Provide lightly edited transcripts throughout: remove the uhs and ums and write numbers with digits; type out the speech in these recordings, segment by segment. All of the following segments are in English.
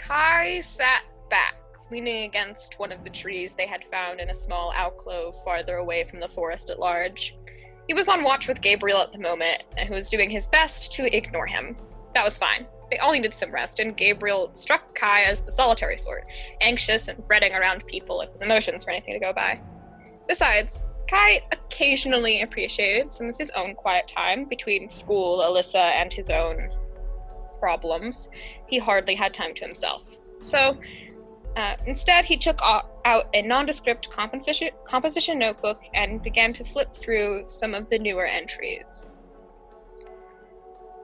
Kai sat back, leaning against one of the trees they had found in a small alcove farther away from the forest at large. He was on watch with Gabriel at the moment, and who was doing his best to ignore him. That was fine. They all needed some rest, and Gabriel struck Kai as the solitary sort, anxious and fretting around people if his emotions were anything to go by. Besides, Kai occasionally appreciated some of his own quiet time between school, Alyssa, and his own problems. He hardly had time to himself. So, instead, he took out a nondescript composition notebook and began to flip through some of the newer entries.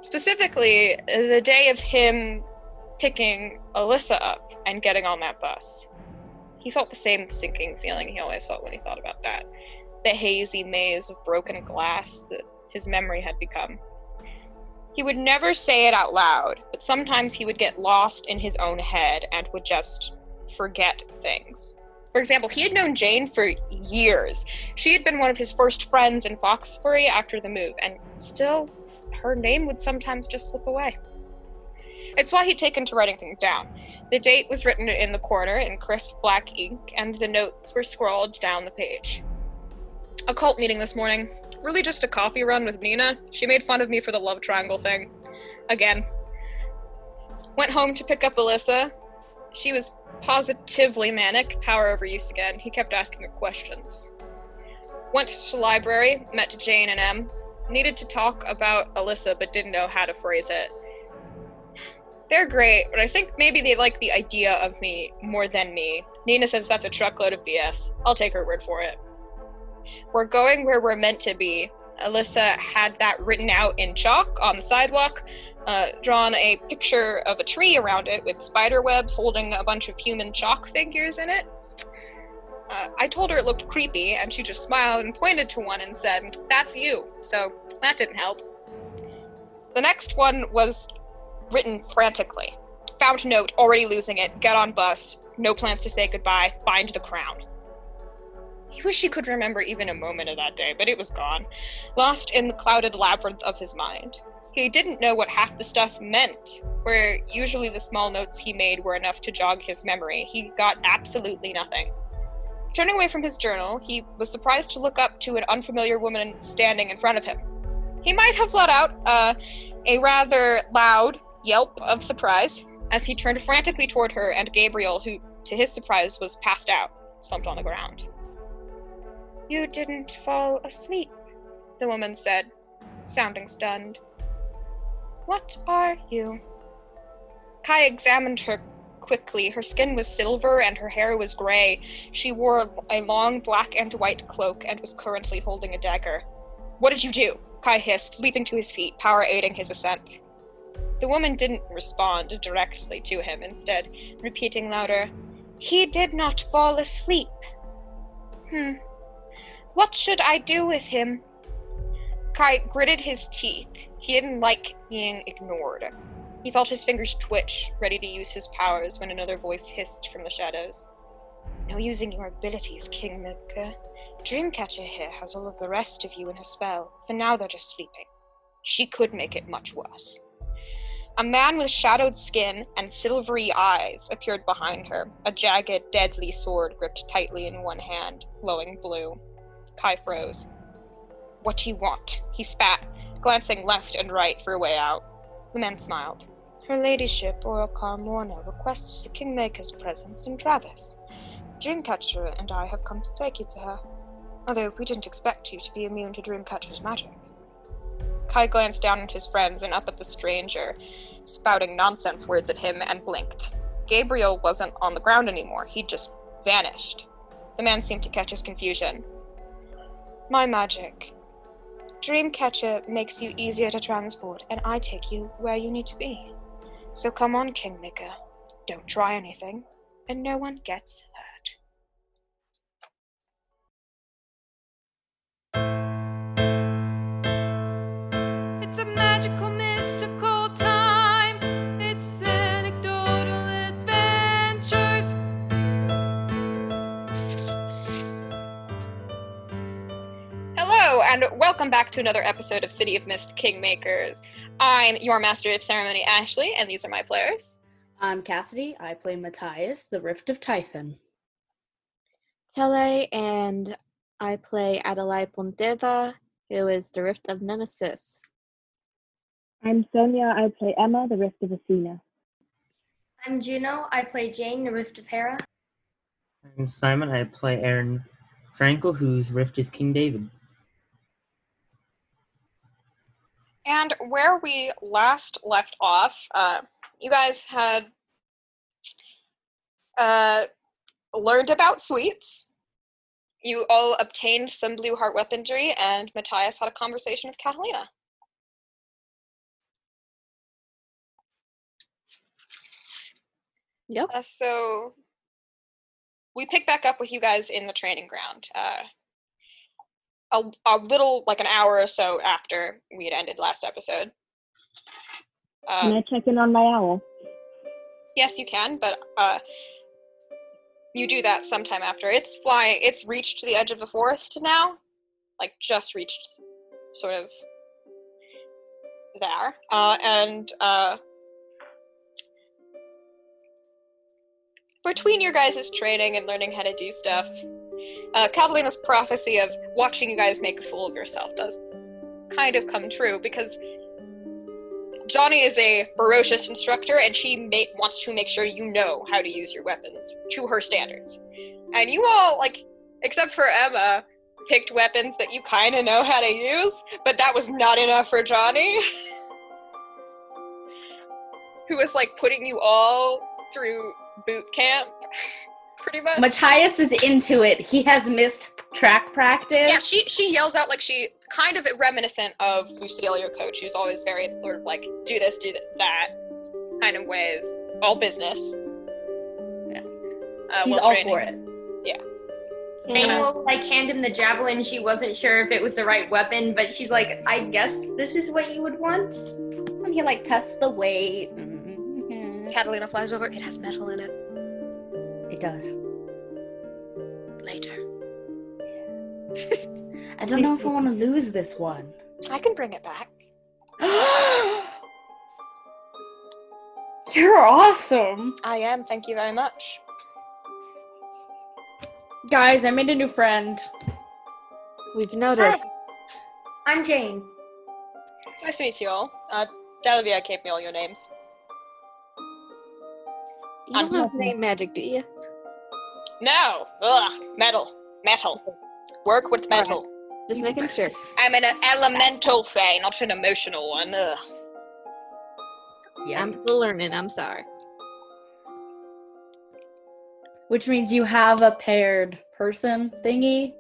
Specifically, the day of him picking Alyssa up and getting on that bus. He felt the same sinking feeling he always felt when he thought about that. The hazy maze of broken glass that his memory had become. He would never say it out loud, but sometimes he would get lost in his own head and would just forget things. For example, he had known Jane for years. She had been one of his first friends in Foxbury after the move, and still, her name would sometimes just slip away. It's why he'd taken to writing things down. The date was written in the corner in crisp black ink, and the notes were scrawled down the page. A cult meeting this morning. Really just a coffee run with Nina. She made fun of me for the love triangle thing. Again. Went home to pick up Alyssa. She was positively manic, power overuse again. He kept asking her questions. Went to library, met Jane and Em. Needed to talk about Alyssa, but didn't know how to phrase it. They're great, but I think maybe they like the idea of me more than me. Nina says that's a truckload of BS. I'll take her word for it. We're going where we're meant to be. Alyssa had that written out in chalk on the sidewalk, drawn a picture of a tree around it with spider webs holding a bunch of human chalk figures in it. I told her it looked creepy, and she just smiled and pointed to one and said, "That's you." So that didn't help. The next one was written frantically. Found note, already losing it, get on bus, no plans to say goodbye, find the crown. He wished he could remember even a moment of that day, but it was gone, lost in the clouded labyrinth of his mind. He didn't know what half the stuff meant, where usually the small notes he made were enough to jog his memory. He got absolutely nothing. Turning away from his journal, he was surprised to look up to an unfamiliar woman standing in front of him. He might have let out a rather loud yelp of surprise as he turned frantically toward her and Gabriel, who, to his surprise, was passed out, slumped on the ground. "You didn't fall asleep," the woman said, sounding stunned. "What are you?" Kai examined her quickly. Her skin was silver and her hair was gray. She wore a long black and white cloak and was currently holding a dagger. "What did you do?" Kai hissed, leaping to his feet, power aiding his ascent. The woman didn't respond directly to him, instead repeating louder, "He did not fall asleep." What should I do with him?" Kai gritted his teeth. He didn't like being ignored. He felt his fingers twitch, ready to use his powers when another voice hissed from the shadows. "No using your abilities, Kingmaker. Dreamcatcher here has all of the rest of you in her spell. For now they're just sleeping. She could make it much worse." A man with shadowed skin and silvery eyes appeared behind her, a jagged, deadly sword gripped tightly in one hand, glowing blue. Kai froze. "What do you want?" he spat, glancing left and right for a way out. The man smiled. "Her ladyship, Orokar Morna, requests the Kingmaker's presence in Travis. Dreamcatcher and I have come to take you to her, although we didn't expect you to be immune to Dreamcatcher's magic." Kai glanced down at his friends and up at the stranger, spouting nonsense words at him, and blinked. Gabriel wasn't on the ground anymore. He'd just vanished. The man seemed to catch his confusion. "My magic. Dreamcatcher makes you easier to transport, and I take you where you need to be. So come on, Kingmaker. Don't try anything, and no one gets hurt." It's a magical, mystical time. It's anecdotal adventures. Hello, and welcome back to another episode of City of Mist Kingmakers. I'm your Master of Ceremony, Ashley, and these are my players. I'm Cassidy. I play Matthias, the Rift of Typhon. Tele, and I play Adalaie Ponteva, who is the Rift of Nemesis. I'm Sonya. I play Emma, the Rift of Athena. I'm Juno. I play Jane, the Rift of Hera. I'm Simon. I play Aron Frankel, whose rift is King David. And where we last left off, you guys had learned about sweets. You all obtained some blue heart weaponry, and Matthias had a conversation with Catalina. Yep. So we pick back up with you guys in the training ground. A little, like an hour or so after we had ended last episode. Can I check in on my owl? Yes, you can, but you do that sometime after. It's flying. It's reached the edge of the forest now, like just reached, sort of there, and between your guys' training and learning how to do stuff, Catalina's prophecy of watching you guys make a fool of yourself does kind of come true, because Johnny is a ferocious instructor, and she wants to make sure you know how to use your weapons to her standards. And you all, like, except for Emma, picked weapons that you kind of know how to use, but that was not enough for Johnny. Who was, like, putting you all through boot camp, pretty much. Matthias is into it. He has missed track practice. Yeah, she yells out, like, she kind of reminiscent of Lucille, your coach, who's always very sort of like, do this, do that kind of ways. All business. Yeah. He's all for it. Yeah. Jane will, like, hand him the javelin. She wasn't sure if it was the right weapon, but she's like, I guess this is what you would want. And he, like, tests the weight. Catalina flies over. It has metal in it. It does. Later. I don't know if I want to lose this one. I can bring it back. You're awesome. I am. Thank you very much. Guys, I made a new friend. We've noticed. Hi. I'm Jane. It's nice to meet you all. Adalaie gave me all your names. You don't have name magic, do you? No! Ugh! Metal. Work with metal. Just making sure. I'm an elemental fae, not an emotional one. Ugh. Yeah. I'm still learning, I'm sorry. Which means you have a paired person thingy?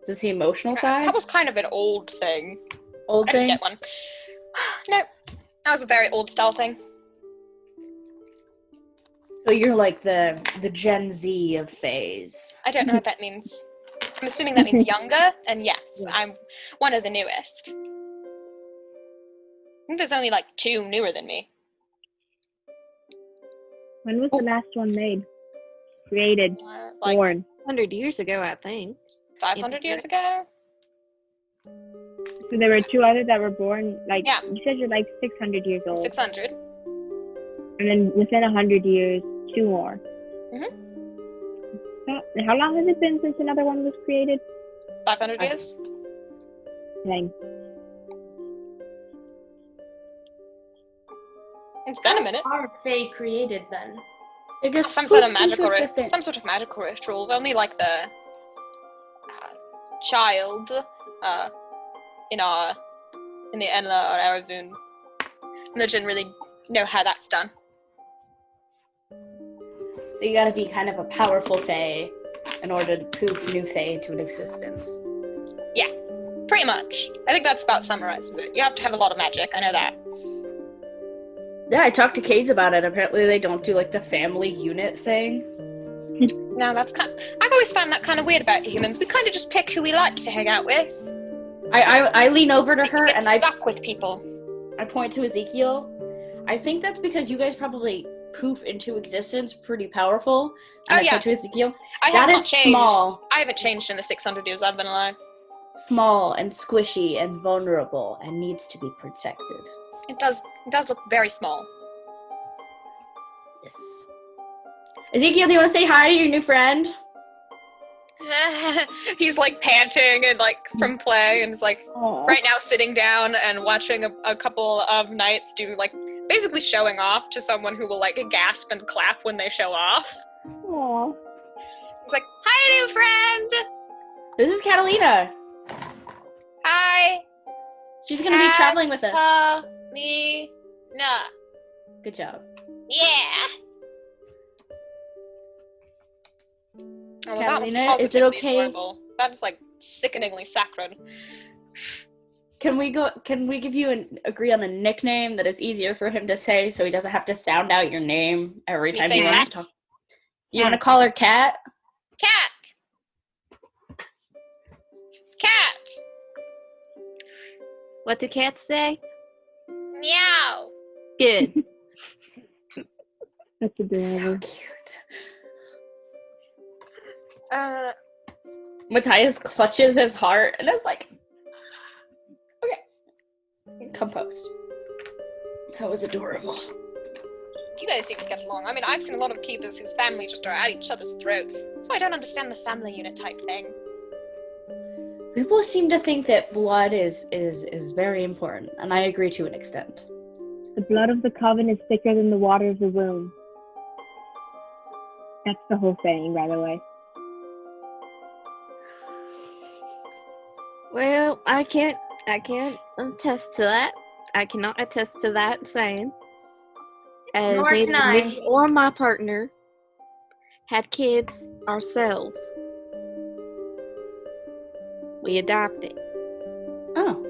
Does the emotional side? That was kind of an old thing. Old I thing? didn't get one. No. That was a very old style thing. So you're like the Gen Z of phase. I don't know what that means. I'm assuming that means younger, and yes, I'm one of the newest. I think there's only like 2 newer than me. When was the last one made? Created, Like born. 100 years ago, I think. 500 years ago? So there were 2 others that were born, like, Yeah. you said you're like 600 years old. 600. And then within 100 years, 2 more. Mhm. How long has it been since another one was created? 500 years? Dang. It's been a minute. How are Fae created then? They're just Some sort of poofed into magical existence. some sort of magical rituals. Only like the child in the Enla or Aravun religion really know how that's done. So you gotta be kind of a powerful fae in order to poof new fae into an existence. Yeah, pretty much. I think that's about summarizing it. You have to have a lot of magic, I know that. Yeah, I talked to Cades about it. Apparently they don't do like the family unit thing. No, that's I've always found that kind of weird about humans. We kind of just pick who we like to hang out with. I lean over to her Get and I stuck with people. point to Ezekiel. I think that's because you guys probably poof into existence pretty powerful. And Oh, I yeah. point to Ezekiel. I That have not is changed. small. I haven't changed in the 600 years I've been alive. Small and squishy and vulnerable and needs to be protected. It does look very small. Yes. Ezekiel, do you want to say hi to your new friend? He's like panting and like from play, and is like Aw. right now sitting down and watching a couple of knights do like basically showing off to someone who will like gasp and clap when they show off. Aw. He's like, "Hi, new friend. This is Catalina. Hi, She's going to be traveling with us. Catalina. Good job. Yeah." Oh, well, that was Catalina, is it positively okay? adorable. That's like sickeningly saccharine. Can we give you agree on a nickname that is easier for him to say so he doesn't have to sound out your name every We time say he wants Cat. to talk? You want to call her Cat? Cat. Cat. What do cats say? Meow. Good. That's So adorable. cute. Matthias clutches his heart and is like, okay, composed. That was adorable. You guys seem to get along. I mean, I've seen a lot of keepers whose family just are at each other's throats. So I don't understand the family unit type thing. People seem to think that blood is very important, and I agree to an extent. The blood of the coven is thicker than the water of the womb. That's the whole saying, by the way. Well, I can't attest to that. I cannot attest to that saying. As Nor neither can I. me or my partner had kids ourselves. We adopted. Oh,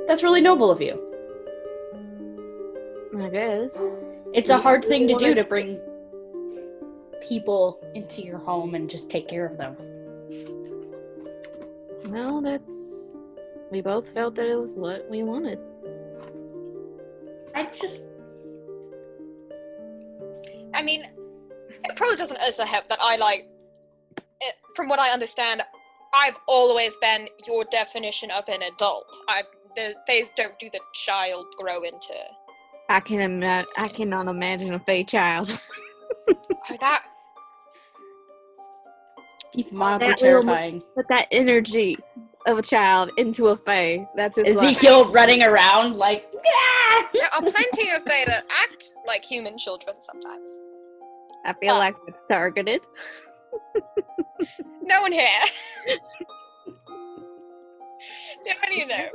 that's really noble of you. I guess. It's a hard thing to do to bring people into your home and just take care of them. Well, we both felt that it was what we wanted. I mean, it probably doesn't also help that from what I understand, I've always been your definition of an adult. The phase don't do the child grow into. I cannot imagine a fey child. Oh, that. Mildly That little terrifying. Put that energy of a child into a fey. That's just Ezekiel running around like, yeah! There are plenty of fae that act like human children sometimes. I feel like it's targeted. No one here. Yeah, how do you know?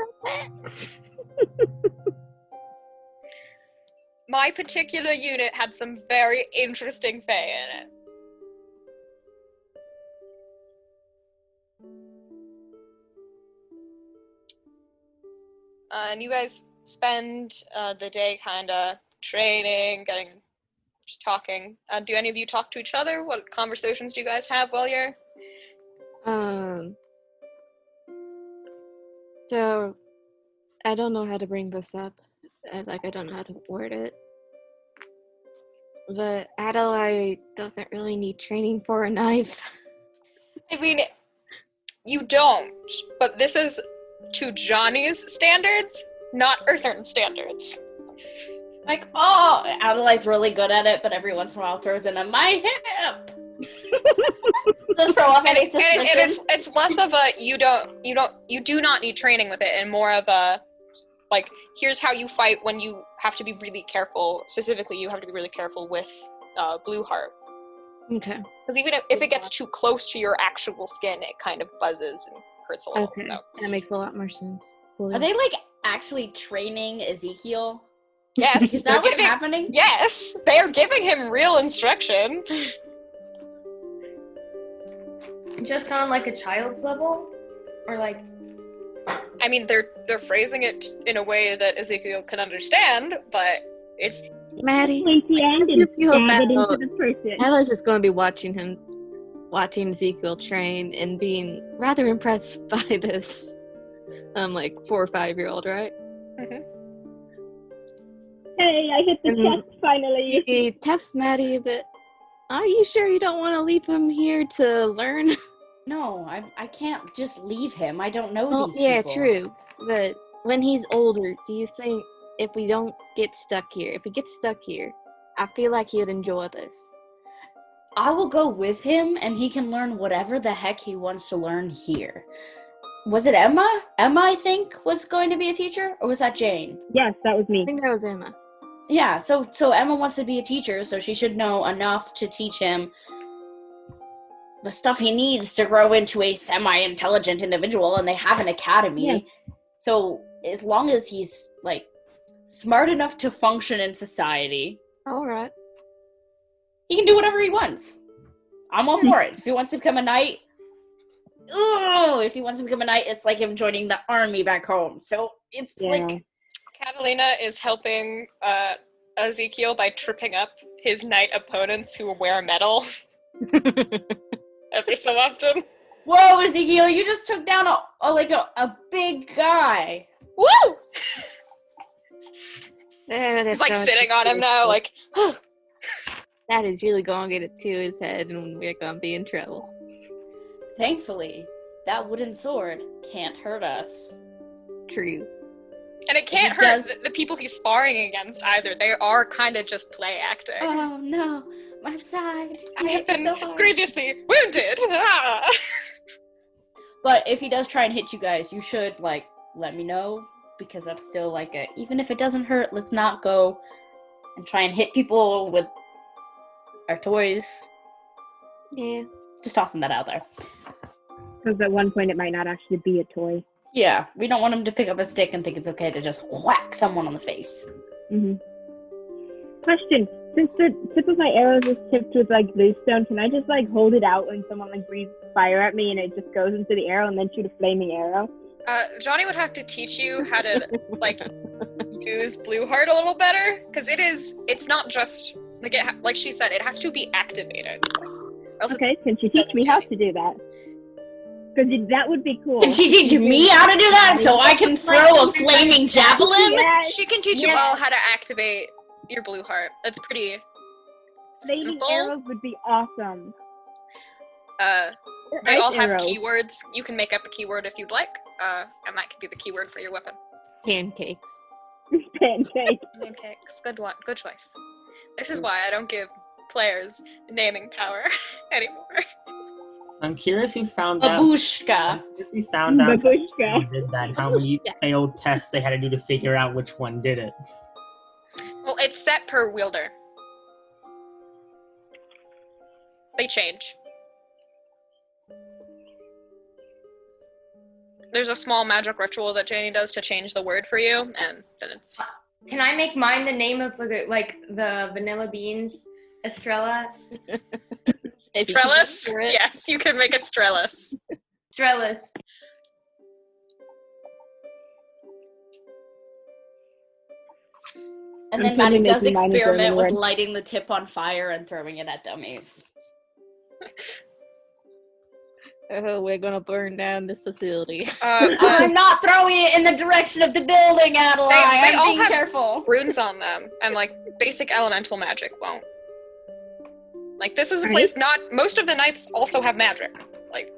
My particular unit had some very interesting fae in it. And you guys spend the day kind of training, just talking. Do any of you talk to each other? What conversations do you guys have while you're... So, I don't know how to bring this up. I don't know how to word it. But Adalaie doesn't really need training for a knife. I mean, you don't, but this is to Johnny's standards, not Earthern standards. Like, oh, Adalai's really good at it, but every once in a while throws in a my hip. To throw off any suspicion. And it's less of a you do not need training with it, and more of a like, here's how you fight when you have to be really careful. Specifically, you have to be really careful with Blue Heart. Okay. Because even if it gets too close to your actual skin, it kind of buzzes and hurts a little. Okay. So. That makes a lot more sense. Cool. Are they like actually training Ezekiel? Yes. Is that what's happening? Yes. They are giving him real instruction. Just on like a child's level? Or like... I mean, they're phrasing it in a way that Ezekiel can understand, but it's... Mattie, Pointy end you and feel stab bad. it into the person. Adalai's just going to be watching Ezekiel train and being rather impressed by this, 4 or 5-year-old, right? Mm-hmm. Hey, I hit the Mhm. chest finally. He taps Mattie a bit. Are you sure you don't want to leave him here to learn? No, I can't just leave him. I don't know Well, these yeah, people. true. But when he's older, do you think if we get stuck here, I feel like he would enjoy this. I will go with him, and he can learn whatever the heck he wants to learn here. Was it Emma? Emma, I think, was going to be a teacher? Or was that Jane? Yes, that was I me. think that was Emma. Yeah, so Emma wants to be a teacher, so she should know enough to teach him the stuff he needs to grow into a semi-intelligent individual, and they have an academy. Yeah. So as long as he's, like, smart enough to function in society, All right. he can do whatever he wants. I'm all for it. If he wants to become a knight, it's like him joining the army back home. So it's like... Catalina is helping Ezekiel by tripping up his knight opponents who wear metal every so often. Whoa, Ezekiel, you just took down a big guy. Woo! He's He's like sitting on him now, like, that is really gonna get it to his head, and we're gonna be in trouble. Thankfully, that wooden sword can't hurt us. True. and it can't hurt the people he's sparring against either. They are kind of just play acting. Oh no, my side. I have been so grievously wounded. Ah. But if he does try and hit you guys, you should, like, let me know, because that's still, like, even if it doesn't hurt, let's not go and try and hit people with our toys. Yeah. Just tossing that out there. Because at one point it might not actually be a toy. Yeah, we don't want him to pick up a stick and think it's okay to just whack someone on the face. Mm-hmm. Question. Since the tip of my arrows is tipped with, like, bluestone, can I just, like, hold it out when someone, like, breathes fire at me and it just goes into the arrow and then shoot a flaming arrow? Johnny would have to teach you how to, like, use Blue Heart a little better, because it's not just, like, like she said, it has to be activated. Okay, can she teach me how to do that? Because that would be cool. Can she teach me how to do that so I can throw a flaming javelin? Yes. She can teach you all how to activate your Blue Heart. That's pretty Flaming simple. arrows would be awesome. They all Ice have arrows. keywords. You can make up a keyword if you'd like, and that could be the keyword for your weapon. Pancakes. Pancake. Pancakes. Good one. Good choice. This is why I don't give players naming power anymore. I'm curious who found out. Babushka. Babushka. Who did that. How many failed tests they had to do to figure out which one did it. Well, it's set per wielder. They change. There's a small magic ritual that Janie does to change the word for you, and then it's... Can I make mine the name of the vanilla beans? Estrella? Strellis? Yes, you can make it Strellis. Strellis. And then Mattie does experiment with lighting the tip on fire and throwing it at dummies. Oh, we're gonna burn down this facility. I'm not throwing it in the direction of the building, Adalaie. They I'm all being have careful. runes on them, and like basic elemental magic won't. Like this is a place not most of the knights also have magic. Like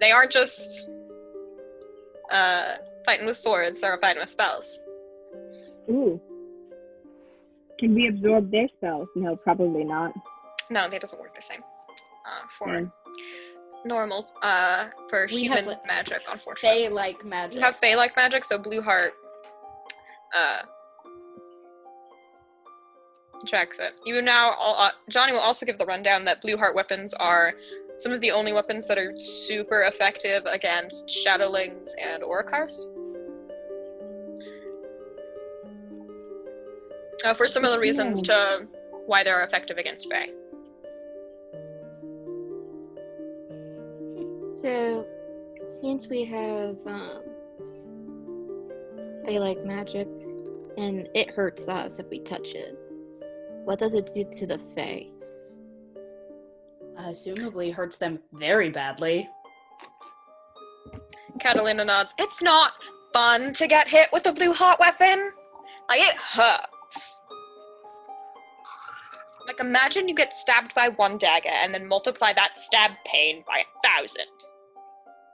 they aren't just fighting with swords, they're fighting with spells. Ooh. Can we absorb their spells? No, probably not. No, they doesn't work the same. For normal, for human magic, unfortunately. Fae-like magic. You have Fae-like magic, so Blue Heart, tracks it. You now, Johnny will also give the rundown that Blue Heart weapons are some of the only weapons that are super effective against Shadowlings and Oricars. For similar reasons to why they're effective against Fae. So, since we have Fae-like magic, and it hurts us if we touch it, what does it do to the Fae? Assumably hurts them very badly. Catalina nods. It's not fun to get hit with a Blue Heart weapon. Like, it hurts. Like, imagine you get stabbed by one dagger and then multiply that stab pain by 1,000.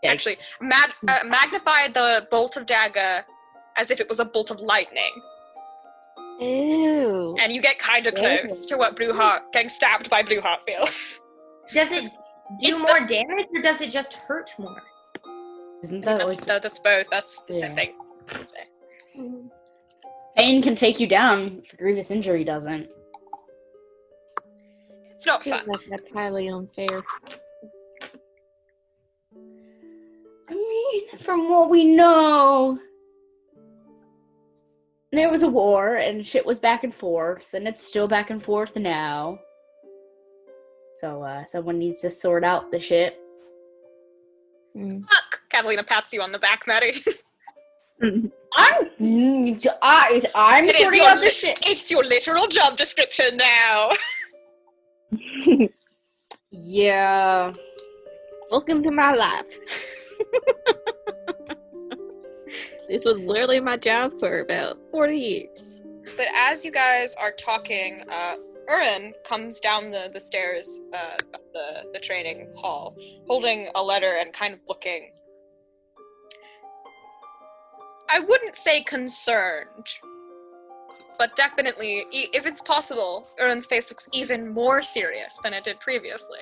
Yikes. Actually, magnify the bolt of dagger as if it was a bolt of lightning. Ew. And you get kind of close to what getting stabbed by Blue Heart feels. Does it do more damage, or does it just hurt more? Isn't I that mean, that's both. That's the same thing. Pain can take you down, if a grievous injury doesn't. It's not I feel fun. like that's highly unfair. I mean, from what we know, there was a war and shit was back and forth, and it's still back and forth now. So, someone needs to sort out the shit. Fuck! Catalina pats you on the back, Mattie. I'm sorting out the shit. It's your literal job description now. Yeah. Welcome to my life. This was literally my job for about 40 years. But as you guys are talking, Aron comes down the stairs of the training hall, holding a letter and kind of looking, I wouldn't say concerned, but definitely, if it's possible, Aron's face looks even more serious than it did previously.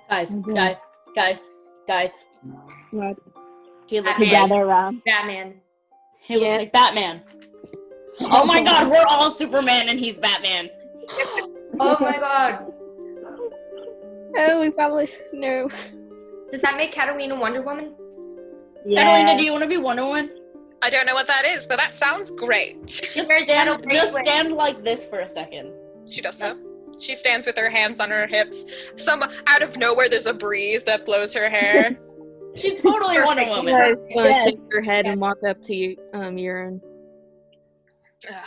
Guys. What? He looks Batman. Gather around. Batman. He looks like Batman. Oh my god, we're all Superman and he's Batman. Oh my god. Oh, we probably no. Does that make Catalina Wonder Woman? Yeah. Catalina, do you want to be Wonder Woman? I don't know what that is, but that sounds great. Just wears metal just bracelet. stand like this for a second. She does so. She stands with her hands on her hips. Out of nowhere, there's a breeze that blows her hair. She's totally Wonder You Woman. guys want to Yes. shake your head and walk up to you, Urine. Ugh.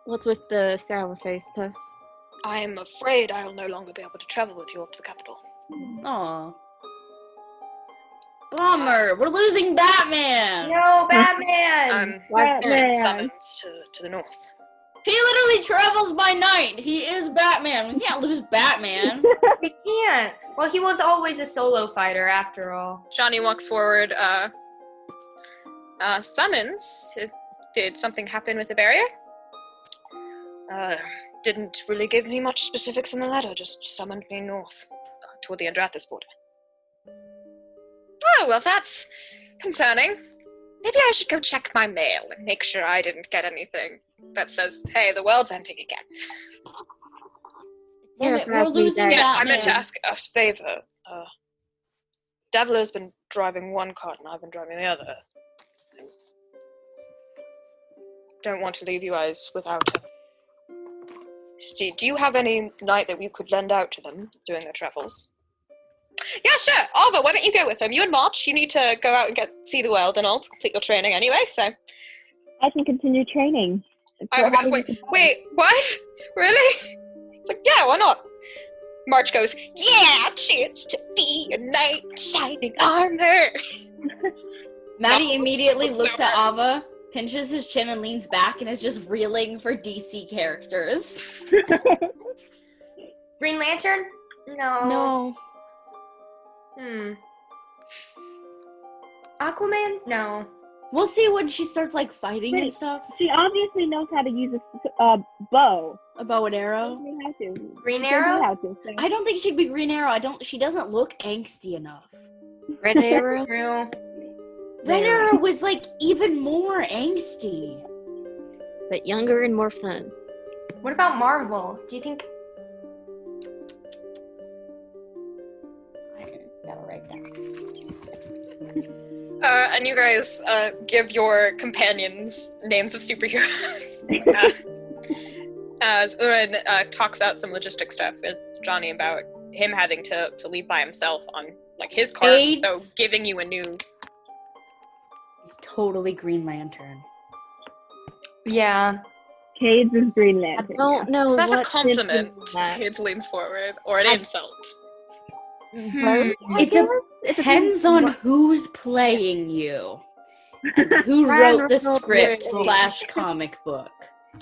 What's with the sour face, Puss? I am afraid I'll no longer be able to travel with you up to the capital. Aw. Bummer. We're losing Batman. No, Batman! Current Batman. summons to the north. He literally travels by night. He is Batman. We can't lose Batman. We can't. Well, he was always a solo fighter, after all. Johnny walks forward. Summons. Did something happen with the barrier? Didn't really give me much specifics in the letter. Just summoned me north toward the Andrathis border. Oh, well, that's concerning. Maybe I should go check my mail and make sure I didn't get anything that says, hey, the world's ending again. Damn it, we're losing Yes, Batman. I meant to ask a favor. Adalai's been driving one cart and I've been driving the other. Don't want to leave you guys without her. Do you have any night that you could lend out to them during their travels? Yeah, sure. Alva, why don't you go with them? You and March, you need to go out and see the world and all to complete your training anyway, so... I can continue training. I was wait, what? Really? It's like, yeah, why not? March goes, yeah, chance to be a knight in shining armor. Mattie immediately Looks looks over. at Ava, pinches his chin and leans back and is just reeling for DC characters. Green Lantern? No. Aquaman? No. We'll see when she starts, like, fighting and Wait. stuff. She obviously knows how to use a bow. A bow and arrow. She has to. Green She Arrow? knows how to, so. I don't think she'd be Green Arrow. She doesn't look angsty enough. Red Arrow? True. Red Arrow was, like, even more angsty. But younger and more fun. What about Marvel? Do you think... I gotta write down. And you guys give your companions names of superheroes. As Urin talks out some logistic stuff with Johnny about him having to leave by himself on like his cart, AIDS. so giving you a new. He's totally Green Lantern. Yeah. Cades is Green I Lantern. don't know So that's a what compliment. difference that- Kids leans forward, or an insult. Both, I It guess? depends on who's playing you. And who Ryan wrote the Reynolds script really- / comic book.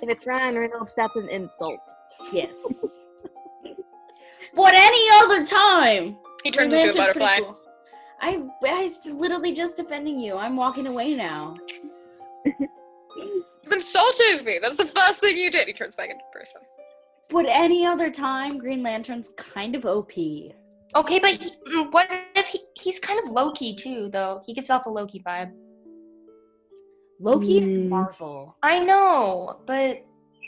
If it's Ryan Reynolds, that's an insult. Yes. But any other time, He turns Green into a Lantern's butterfly. pretty cool. I was literally just defending you. I'm walking away now. But insulted me. That's the first thing you did. He turns back into person. But any other time, Green Lantern's kind of OP. Okay, but what if he's kind of low-key too, though? He gives off a low-key vibe. Loki is Marvel. I know, but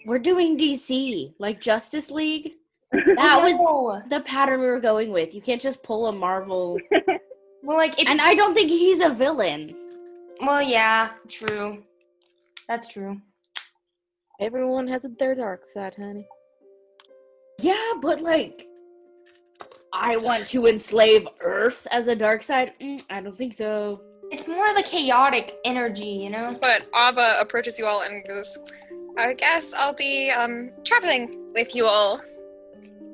we're doing DC, like Justice League. That was the pattern we were going with. You can't just pull a Marvel. Well, like, and I don't think he's a villain. Well, yeah, true. That's true. Everyone has their dark side, honey. Yeah, but like, I want to enslave Earth as a dark side? I don't think so. It's more of a chaotic energy, you know? But Ava approaches you all and goes, I guess I'll be traveling with you all.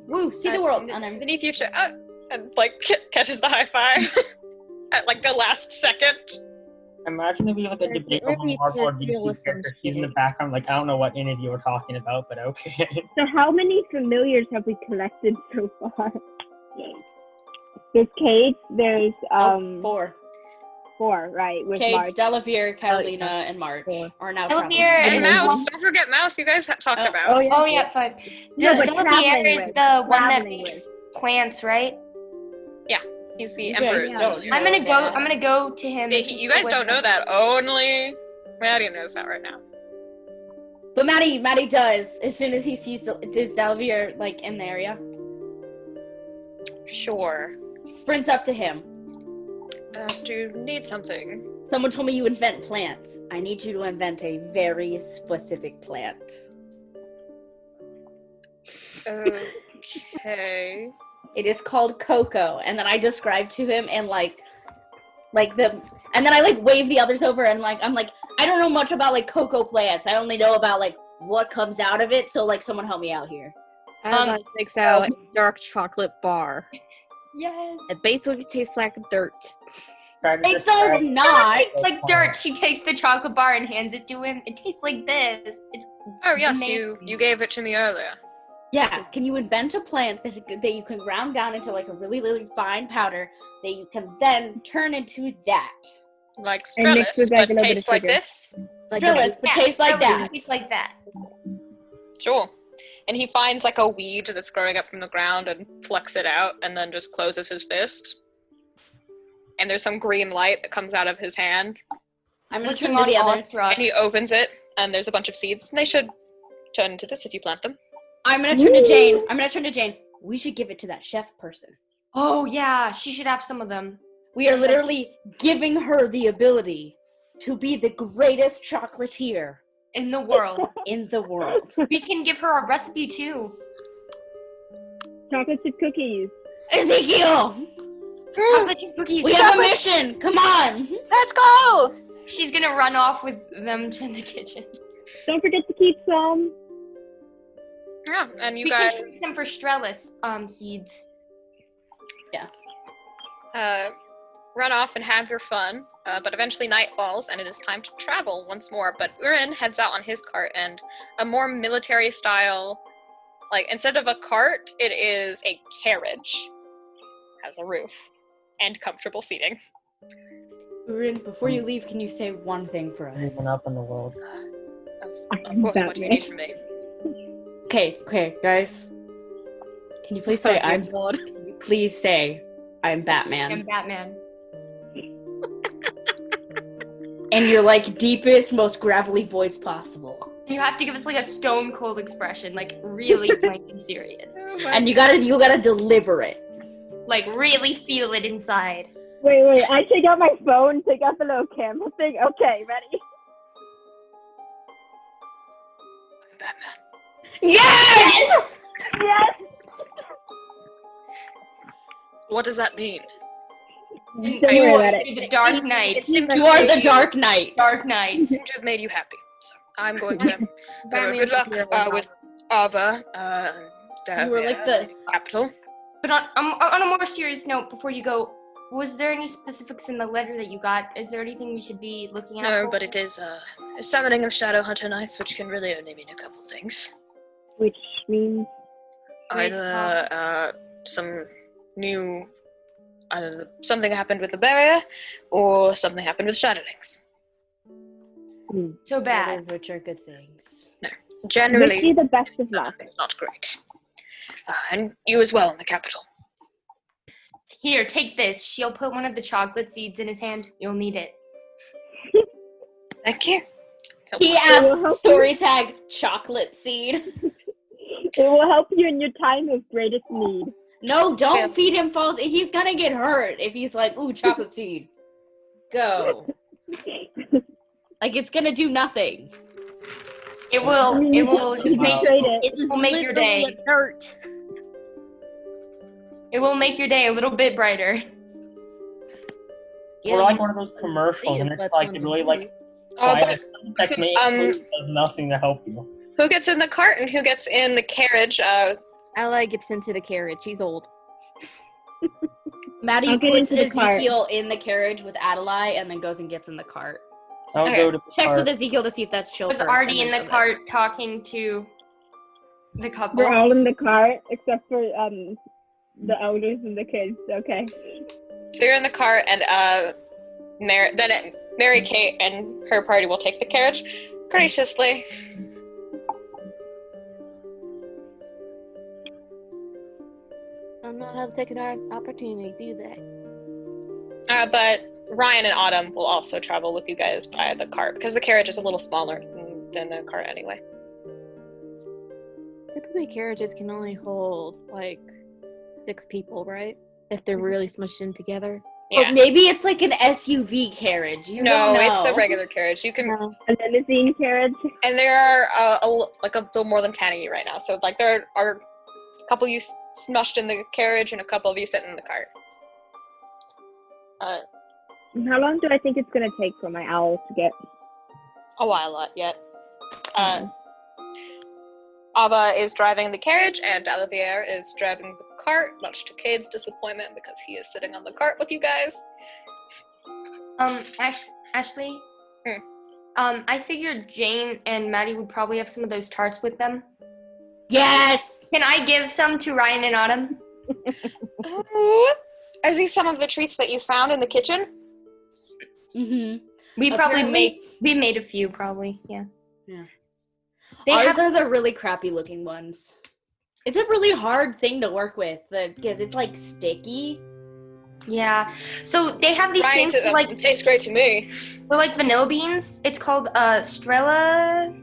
Woo, see the world. In the near future. And like catches the high five at like the last second. Imagine if we like a debate over Marvel or DC characters. She's in the background, like, I don't know what any of you are talking about, but okay. So how many familiars have we collected so far? There's Kate, there's four. Four, right? With Kate, March. Delavere, Catalina, and March are now traveling. And Mouse. Don't forget Mouse. You guys talked about. Oh yeah, 5. Delavere is the one that makes plants, right? Yeah, he's the Emperor. So I'm gonna go to him. You guys don't know that. Only Mattie knows that right now. But Mattie does. As soon as he sees Delavere like in the area. Sure. He sprints up to him. Do you need something? Someone told me you invent plants. I need you to invent a very specific plant. Okay. It is called cocoa, and then I describe to him and and then I like wave the others over and like I'm like I don't know much about like cocoa plants. I only know about like what comes out of it. So like someone help me out here. Takes out a dark chocolate bar. Yes. It basically tastes like dirt. It does not. It's like dirt. She takes the chocolate bar and hands it to him. It tastes like this. It's yes, amazing. you gave it to me earlier. Yeah. Can you invent a plant that you can ground down into like a really, really fine powder that you can then turn into that? Like Strellis, but tastes like this? Strellis, but tastes like that. Tastes like that. Sure. And he finds like a weed that's growing up from the ground and plucks it out and then just closes his fist. And there's some green light that comes out of his hand. I'm going to turn to the other. And he opens it and there's a bunch of seeds. And they should turn into this if you plant them. I'm going to turn to Jane. We should give it to that chef person. Oh, yeah. She should have some of them. We are literally giving her the ability to be the greatest chocolatier in the world. We can give her a recipe too. Chocolate chip cookies. Ezekiel! Chocolate chip cookies. We have a mission! Come on! Let's go! She's gonna run off with them to the kitchen. Don't forget to keep some. Yeah, and you we guys... can use them for Strellis seeds. Yeah. Run off and have your fun, but eventually night falls and it is time to travel once more. But Aron heads out on his cart and a more military style, like instead of a cart, it is a carriage. Has a roof and comfortable seating. Aron, before you leave, can you say one thing for us? Moving up in the world. Of course, what do you need from me? Okay, guys. Can you please say Can you please say I'm Batman? I'm Batman. In your like deepest, most gravelly voice possible. You have to give us like a stone cold expression, like really blank and serious. And you gotta deliver it. Like really feel it inside. Wait, I take out my phone, take out the little camera thing. Okay, ready? I'm Batman. Yes! Yes! What does that mean? Don't worry about it. The Dark Knight. You are the Dark Knight. Dark Knight. It seemed to have made you happy. So I'm going to good luck with Ava. You were like the capital. But on a more serious note, before you go, was there any specifics in the letter that you got? Is there anything we should be looking at? No, but it is a summoning of Shadow Hunter Knights, which can really only mean a couple things. Which means? Either some new... Either something happened with the barrier, or something happened with Shadowlings. So Neither bad. of which are good things. Generally, Wish you the best of luck. it's not great. And you as well in the capital. Here, take this. She'll put one of the chocolate seeds in his hand. You'll need it. Thank you. He adds story tag chocolate seed. It will help you in your time of greatest need. No, don't feed him false. He's gonna get hurt if he's like, ooh, chocolate seed. Go. Like, it's gonna do nothing. It will. It will just make. It will make your day. Dirt. It will make your day a little bit brighter. We're like one of those commercials, and it's like really like. Does nothing to help you. Who gets in the cart and who gets in the carriage? Adalaie gets into the carriage. He's old. Maddie I'll get puts into the cart. Ezekiel in the carriage with Adalaie and then goes and gets in the cart. I'll go to the Checks cart. with Ezekiel to see if that's chill With first. Artie and in then the does cart talking to the couple. We're all in the cart except for the elders and the kids. Okay. So you're in the cart, and Mary Kate and her party will take the carriage graciously. I don't know how to take an opportunity to do that. But Ryan and Autumn will also travel with you guys by the cart, because the carriage is a little smaller than the cart anyway. Typically, carriages can only hold like 6 people, right? If they're really smushed in together. Or maybe it's like an SUV carriage. You don't know. It's a regular carriage. You can, A limousine carriage. and there are a little more than 10 of you right now. So like there are a couple of you smushed in the carriage, and a couple of you sitting in the cart. How long do I think it's gonna take for my owl to get? A while yet. Ava is driving the carriage, and Adalaie is driving the cart, much to Cade's disappointment because he is sitting on the cart with you guys. Ashley. I figured Jane and Mattie would probably have some of those tarts with them. Yes! Can I give some to Ryan and Autumn? Ooh. Are these some of the treats that you found in the kitchen? Mm-hmm. We made a few, probably. Yeah. Ours are the really crappy looking ones. It's a really hard thing to work with because it's like sticky. Yeah. So they have these things it tastes great to me. They're like vanilla beans. It's called Strellis,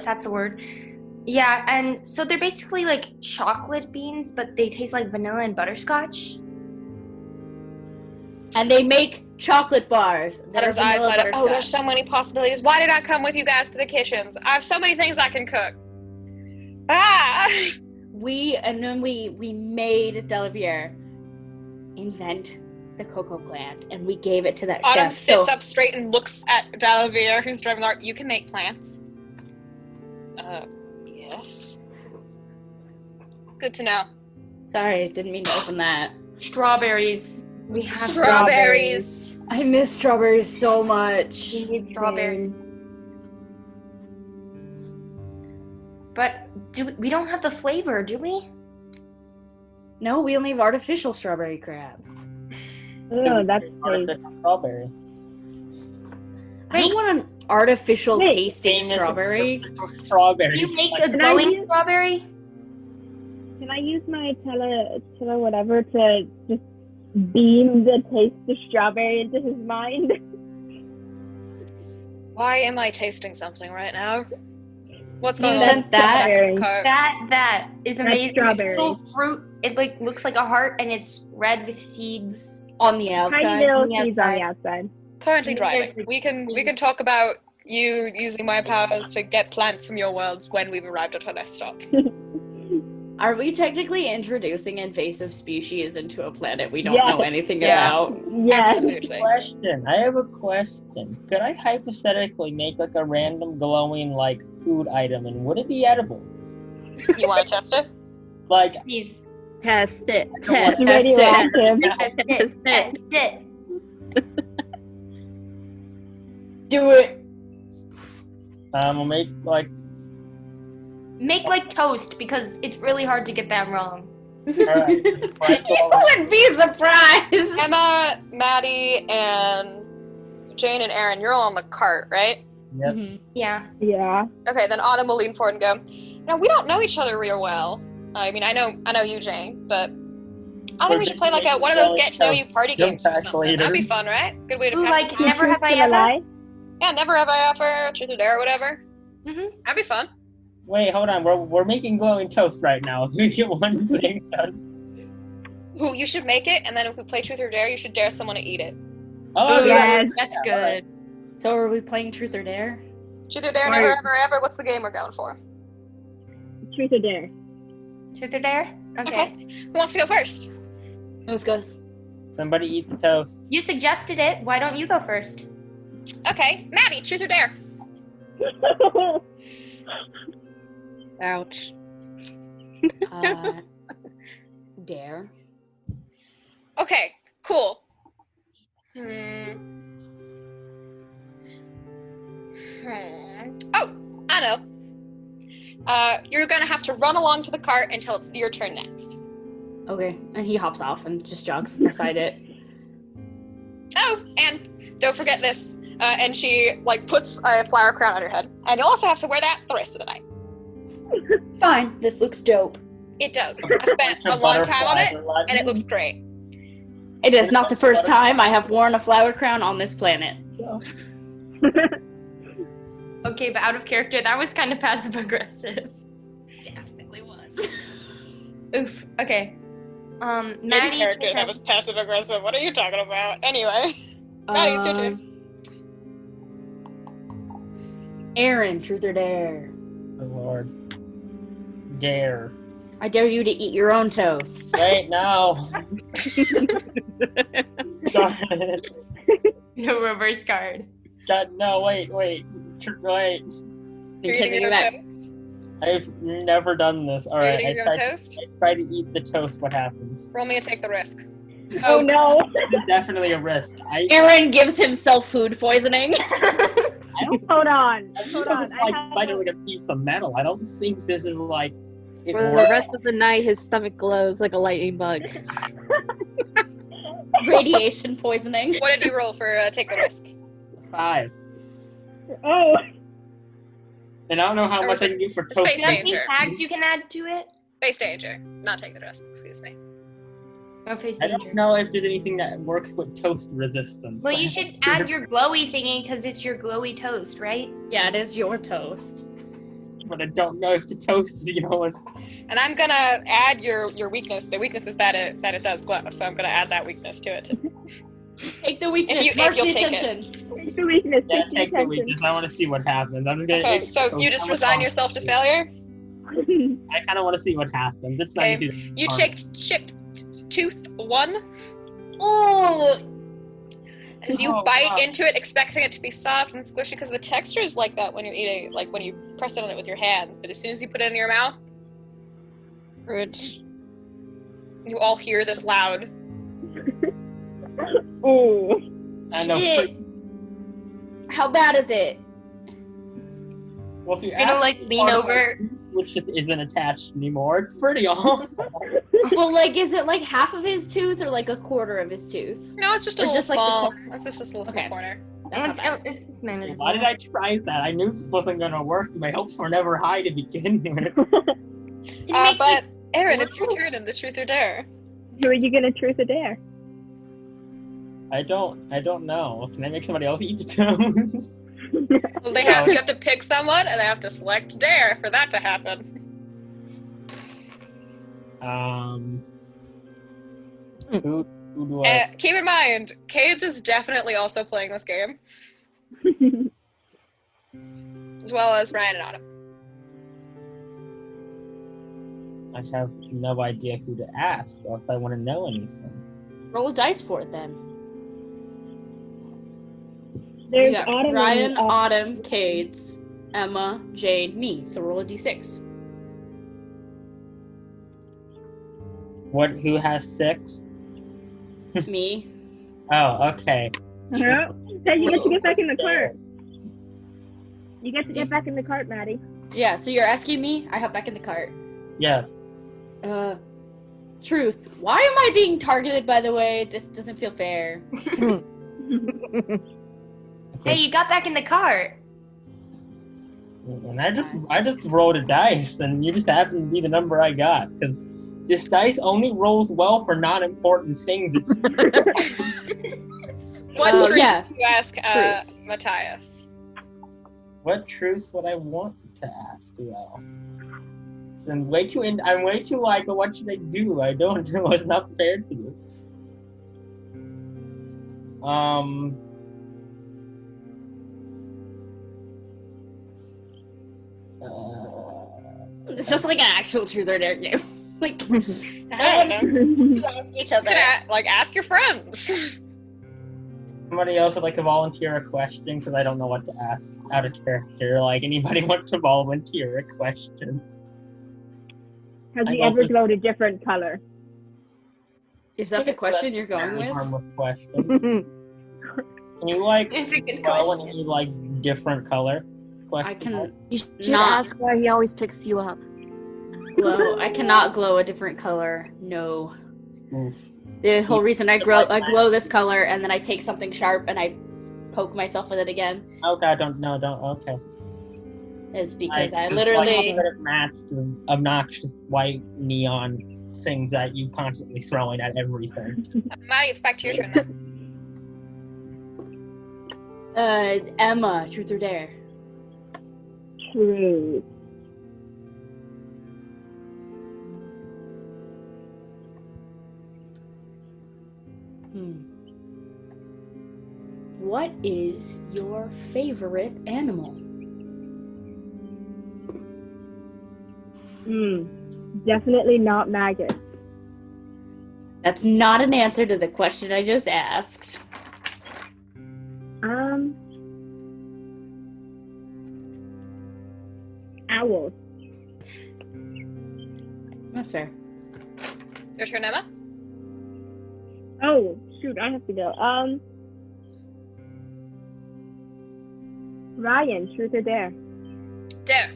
that's the word. Yeah, and so they're basically like chocolate beans, but they taste like vanilla and butterscotch. And they make chocolate bars. Adam's eyes light up. Oh, there's so many possibilities. Why did I come with you guys to the kitchens? I have so many things I can cook. We made Delavier invent the cocoa plant, and we gave it to that chef. Autumn sits up straight and looks at Delavier, who's driving the car. You can make plants. Yes. Good to know. Sorry, didn't mean to open that. Strawberries. We have strawberries. I miss strawberries so much. We need strawberries. But we don't have the flavor, do we? No, we only have artificial strawberry crab. Oh, that's artificial strawberry. I don't want an artificial tasting strawberry. Can you make a glowing strawberry? Can I use my tele whatever to just beam the taste of strawberry into his mind? Why am I tasting something right now? What's going on? That is amazing. Strawberry. It's a little fruit. It like looks like a heart, and it's red with seeds on the outside. Tiny little seeds on the outside. Currently driving. We can talk about you using my powers to get plants from your worlds when we've arrived at our next stop. Are we technically introducing invasive species into a planet we don't know anything about? Yes. Absolutely. I have a question. Could I hypothetically make like a random glowing like food item, and would it be edible? You want to test it? Like, please test it. Test it. Do it. We'll make like toast, because it's really hard to get that wrong. Alright. You wouldn't be surprised. Emma, Mattie, and Jane and Aron, you're all on the cart, right? Yep. Yeah. Yeah. Okay, then Autumn will lean forward and go, we don't know each other real well. I mean, I know you, Jane, but I think we should play like one of those get-to-know-you party games or something. That'd be fun, right? Good way to Ooh, pass like the time. Never Have I Still Ever? alive? Yeah, never have I ever, truth or dare, or whatever. Mm-hmm. That'd be fun. Wait, hold on. We're making glowing toast right now. We get one thing done. Ooh, you should make it, and then if we play truth or dare, you should dare someone to eat it. Oh, Yes. That's Yeah, all right. good. So are we playing Truth or Dare? Truth or dare, Right. never ever ever. What's the game we're going for? Truth or dare? Truth or dare? Okay. Who wants to go first? Those guys. Somebody eat the toast. You suggested it. Why don't you go first? Okay, Mattie, truth or dare? Ouch. Dare. Okay, cool. Oh, I know. You're gonna have to run along to the cart until it's your turn next. Okay, and he hops off and just jogs beside it. Oh, and don't forget this. And she puts a flower crown on her head, and you'll also have to wear that the rest of the night. Fine, this looks dope. It does. I spent a long time on it, and it looks great. It is not the first time I have worn a flower crown on this planet. Okay, but out of character, that was kind of passive aggressive. Definitely was. Oof. Okay. In Mattie. character that was passive aggressive. What are you talking about? Anyway, Mattie, it's your turn. Aron, truth or dare? Oh, Lord. Dare. I dare you to eat your own toast. Wait, no. Darn it. No reverse card. God, no, wait. Wait. You're eating your own toast? I've never done this. You're Alright, eating your own toast? I try to eat the toast. What happens? Roll me a take the risk. Oh no. It's definitely a risk. Aron gives himself food poisoning. I don't Hold on. I think Hold I'm on. just biting like a piece of metal. I don't think this is like it For the works. rest of the night, his stomach glows like a lightning bug. Radiation poisoning. What did you roll for take the risk? 5. Oh. And I don't know how Or much was I it can do for the toast. space Do you have any danger? tags you can add to it? Face danger. Not take the risk, excuse me. Oh, face I danger. don't know if there's anything that works with toast resistance. Well, you should add your glowy thingy because it's your glowy toast, right? Yeah, it is your toast. But I don't know if the toast is, is... And I'm gonna add your weakness. The weakness is that it does glow, so I'm gonna add that weakness to it. Take the weakness. If Mark you'll the take it. attention. Take the weakness. Yeah, Take the take the attention. weakness. I want to see what happens. I'm just gonna. Okay, eat so toast. you just I'm resign responsible. yourself to failure? I kind of want to see what happens. It's not Okay, anything You harmful. chipped tooth 1 Oh, as you Oh, bite wow. into it, expecting it to be soft and squishy, because the texture is like that when you eat it, like when you press it on it with your hands. But as soon as you put it in your mouth, Rich. you all hear this loud. Ooh. I know. shit. How bad is it? Well, if you You're gonna, ask like, me lean part of over. my tooth, which just isn't attached anymore, it's pretty awful. Well, is it like half of his tooth or like a quarter of his tooth? No, it's just a Or little just, like, the small. corner? It's just a little small Okay. corner. That's not bad. It's manageable. Why did I try that? I knew this wasn't gonna work. My hopes were never high to begin with. But Aron, it's your turn in the truth or dare. Who are you gonna truth or dare? I don't know. Can I make somebody else eat the toast? Well, you have to pick someone, and they have to select dare for that to happen. Who do I? Keep in mind, Cades is definitely also playing this game, as well as Ryan and Autumn. I have no idea who to ask or if I want to know anything. Roll a dice for it then. There's You got Autumn Ryan, and, Autumn, Cades, Emma, Jade, me. So roll a d6. What? Who has 6? Me. Oh, okay. Then you get to get back in the cart. You get to get back in the cart, Mattie. Yeah, so you're asking me? I hop back in the cart. Yes. Truth. Why am I being targeted, by the way? This doesn't feel fair. Hey, you got back in the car. And I just rolled a dice, and you just happened to be the number I got, because this dice only rolls well for non-important things. It's What truth yeah. do you ask Truth. Matthias? what truth would I want to ask? Well, I'm way too like, what should I do? I don't know. I was not prepared for this. It's just like an actual truth or dare game. Like, I don't know. to ask each other. Ask your friends. Somebody else would like to volunteer a question, because I don't know what to ask out of character. Like, anybody want to volunteer a question? Has I he love ever this. glowed a different color? Is that the question you're going Very with? harmless question. Can you like It's a good glow question. any like different color? I can You should Not- ask why he always picks you up. glow. I cannot glow a different color. No. Oof. The whole reason I glow this color and then I take something sharp and I poke myself with it again Okay, don't. Okay. is because I Like, literally. could have matched the obnoxious white neon things that you constantly throwing at everything. Mattie, it's back to your turn then. Emma, truth or dare? True. What is your favorite animal? Definitely not maggots. That's not an answer to the question I just asked. Owls. That's fair. Your turn, Emma. Oh, shoot, I have to go. Ryan, truth or dare? Dare.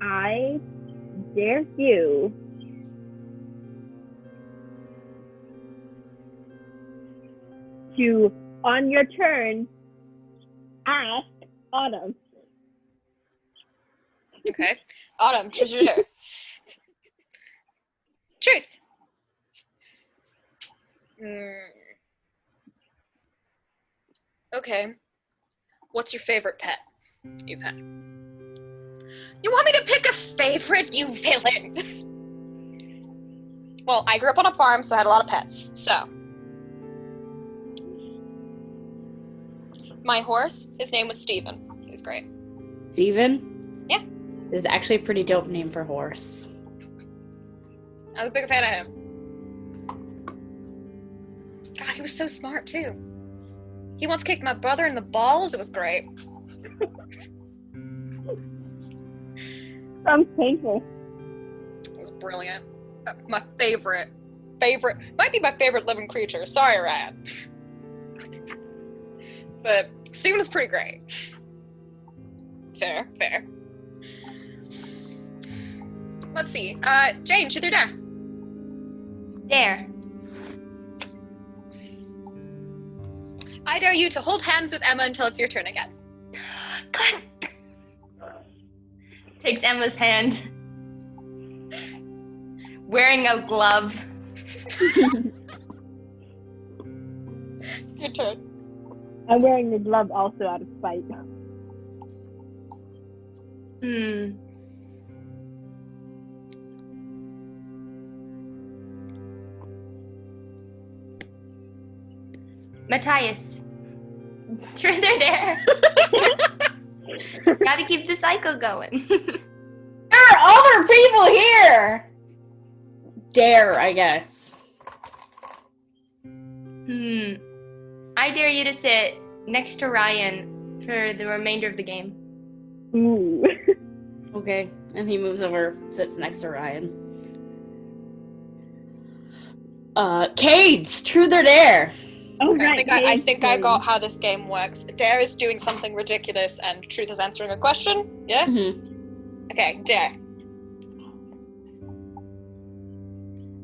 I dare you to, on your turn, ask Autumn. Okay. Autumn, truth or dare? Truth. Okay. What's your favorite pet you've had? You want me to pick a favorite, you villain? Well, I grew up on a farm, so I had a lot of pets. So, my horse, his name was Steven. He was great. Steven? Yeah. This is actually a pretty dope name for horse. I was a big fan of him. God, he was so smart, too. He once kicked my brother in the balls. It was great. Sounds painful. It was brilliant. My favorite, might be my favorite living creature. Sorry, Ryan. But Steven was pretty great. Fair. Let's see. Jane, truth or dare? Dare. I dare you to hold hands with Emma until it's your turn again. Takes Emma's hand. Wearing a glove. It's your turn. I'm wearing the glove also out of spite. Matthias. Truth or dare? Gotta keep the cycle going. There are other people here! Dare, I guess. I dare you to sit next to Ryan for the remainder of the game. Ooh. Okay, and he moves over, sits next to Ryan. Cades, truth or dare? Oh, Okay, right. I think I got how this game works. Dare is doing something ridiculous, and Truth is answering a question. Yeah. Mm-hmm. Okay, dare.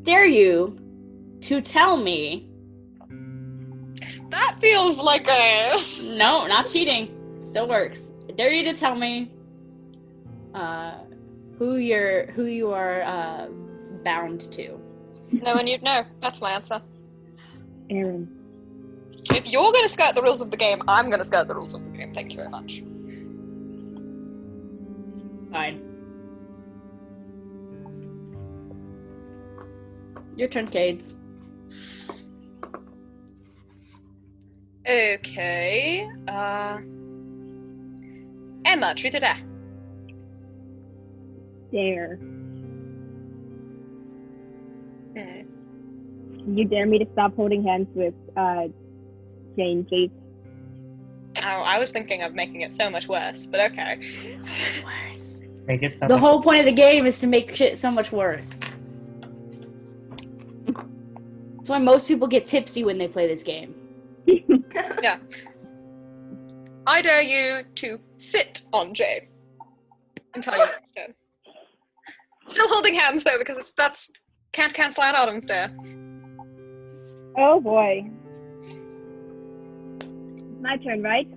Dare you to tell me That feels like a... No, not cheating. Still works. I dare you to tell me who you are bound to. No one you'd know. That's my answer. Aron. If you're gonna skirt the rules of the game, I'm gonna skirt the rules of the game. Thank you very much. Fine. Your turn, Cades. Okay. Emma, truth or dare? Dare. Hmm. You dare me to stop holding hands with Jane, please? Oh, I was thinking of making it so much worse, but okay. So much worse. Make it The whole point of the game is to make shit so much worse. That's why most people get tipsy when they play this game. Yeah. I dare you to sit on Jane until your next turn. Still holding hands though, because that's can't cancel out Autumn's dare. Oh boy. My turn, right?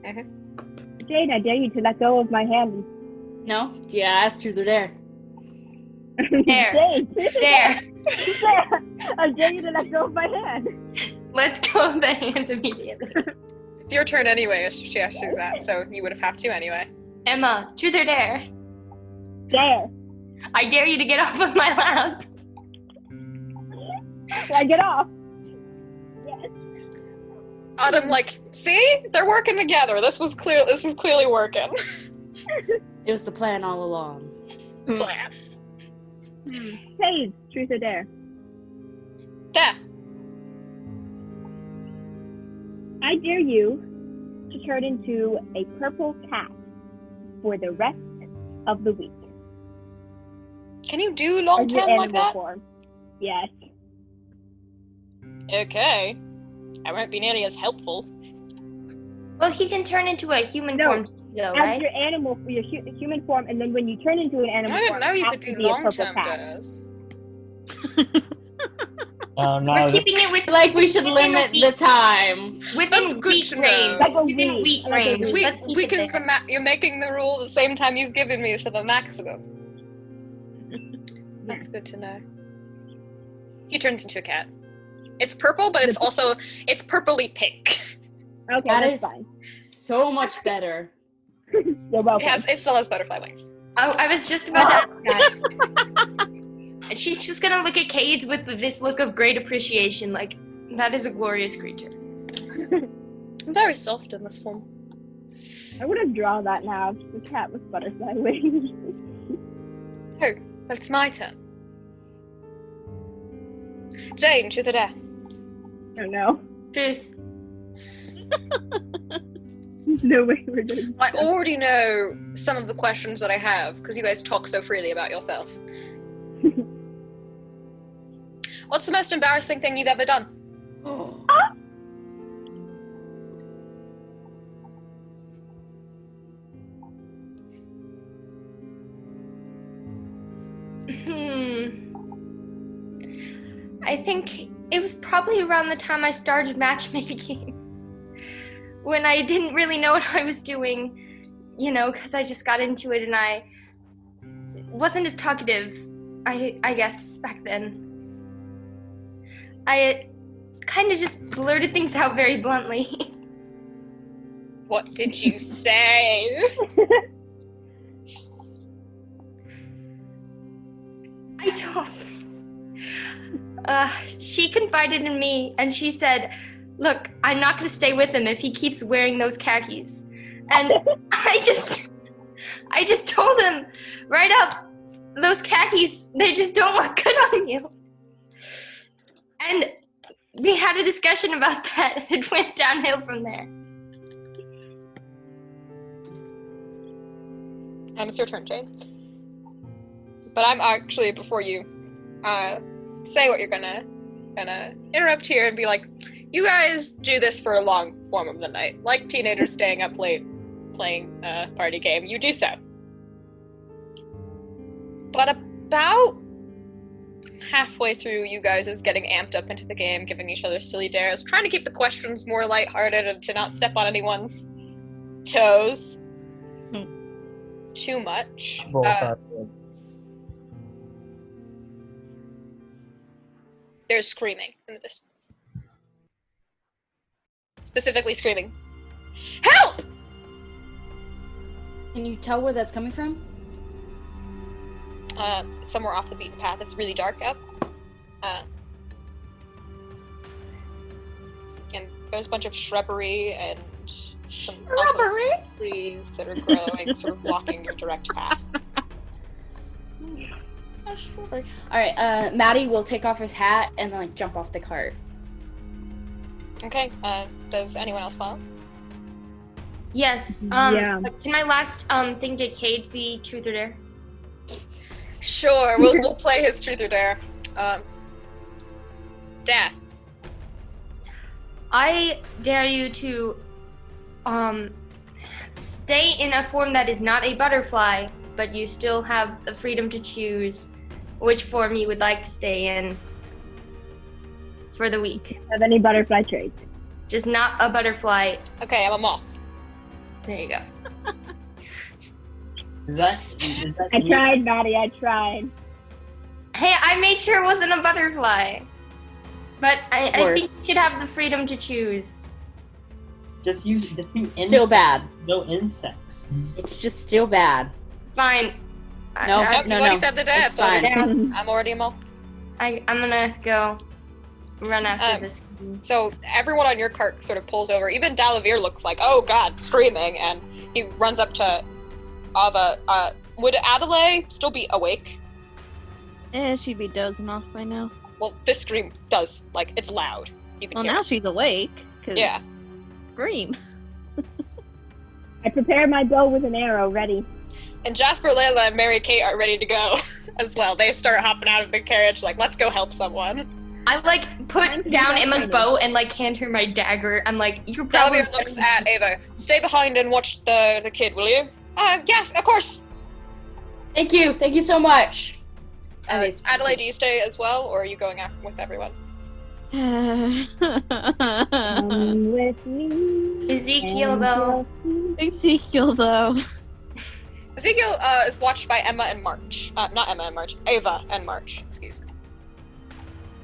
Mm-hmm. Jane, I dare you to let go of my hand. No? Yeah, I asked truth or dare. Dare. Jane, Dare. I dare you to let go of my hand. Let's go with the hands immediately. It's your turn anyway, she asked you that, so you would have to anyway. Emma, truth or dare? Dare. I dare you to get off of my lap. I get off. Yes. Autumn, like, see? They're working together. This is clearly working. It was the plan all along. Plan. Hey, truth or dare? There. I dare you to turn into a purple cat for the rest of the week. Can you do As long your term like animal that? form. Yes. Okay. I won't be nearly as helpful. Well, he can turn into a human No, form, though, As right? your animal, your human form, and then when you turn into an animal I didn't form, know it you has could to do be a long purple term cat. dares. Oh no. We're keeping it with Like we should within limit a the week. time. Within That's good week to know. range. Like a Within week. week Like a range. week. Let's keep it Because there. you're making the rule the same time you've given me for the maximum. That's good to know. He turns into a cat. It's purple, but it's purpley pink. Okay, That that's is- fine. So much better. You're welcome. It still has butterfly wings. I was just about to ask that. She's just gonna look at Cades with this look of great appreciation, like, that is a glorious creature. I'm very soft in this form. I would have drawn that now. The cat with butterfly wings. Oh, but it's my turn. Jane, truth or dare? Oh no. Truth. There's no way we're doing I already know some of the questions that I have, because you guys talk so freely about yourself. What's the most embarrassing thing you've ever done? I think it was probably around the time I started matchmaking. When I didn't really know what I was doing, because I just got into it and I wasn't as talkative, I guess, back then. I kind of just blurted things out very bluntly. What did you say? I don't. She confided in me and she said, "Look, I'm not going to stay with him if he keeps wearing those khakis." And I just told him right up, those khakis, they just don't look good on you. And we had a discussion about that. It went downhill from there. And it's your turn, Jane. But I'm actually, before you say what you're gonna interrupt here and be like, you guys do this for a long form of the night. Like teenagers staying up late playing a party game, you do so. But about halfway through, you guys is getting amped up into the game, giving each other silly dares, trying to keep the questions more lighthearted and to not step on anyone's toes too much. There's screaming in the distance. Specifically screaming, "Help!" Can you tell where that's coming from? Somewhere off the beaten path. It's really dark out. And there's a bunch of shrubbery and some trees that are growing, sort of blocking your direct path. Alright, Mattie will take off his hat and then jump off the cart. Okay, does anyone else follow? Yes. Yeah. Can my last thing to Cades be truth or dare? Sure, we'll play his truth or dare. Dare. I dare you to stay in a form that is not a butterfly, but you still have the freedom to choose which form you would like to stay in for the week. Have any butterfly traits? Just not a butterfly. Okay, I'm a moth. There you go. Is that I tried, Mattie. I tried. Hey, I made sure it wasn't a butterfly. But I think you should have the freedom to choose. Just use Still bad. no insects. It's just still bad. Fine. No, Nope, you already no. said the dare, It's so I'm fine. already a moth. I'm gonna go run after this. So everyone on your cart sort of pulls over. Even Adalaie looks like, oh god, screaming, and he runs up to Ava. Would Adalaie still be awake? She'd be dozing off by now. Well, this scream does, like, it's loud. You can Well, hear now it. she's awake. 'Cause Yeah. Scream. I prepared my bow with an arrow ready. And Jasper, Layla, and Mary Kate are ready to go as well. They start hopping out of the carriage, like, let's go help someone. I put down Emma's bow and hand her my dagger. I'm like, you're probably. Adalaie looks at Ava. Stay behind and watch the kid, will you? Yes, of course. Thank you so much. Adalaie, do you stay as well, or are you going after with everyone? Come with me. Ezekiel, though. Ezekiel, though. Ezekiel is watched by Emma and March. Not Emma and March. Ava and March. Excuse me.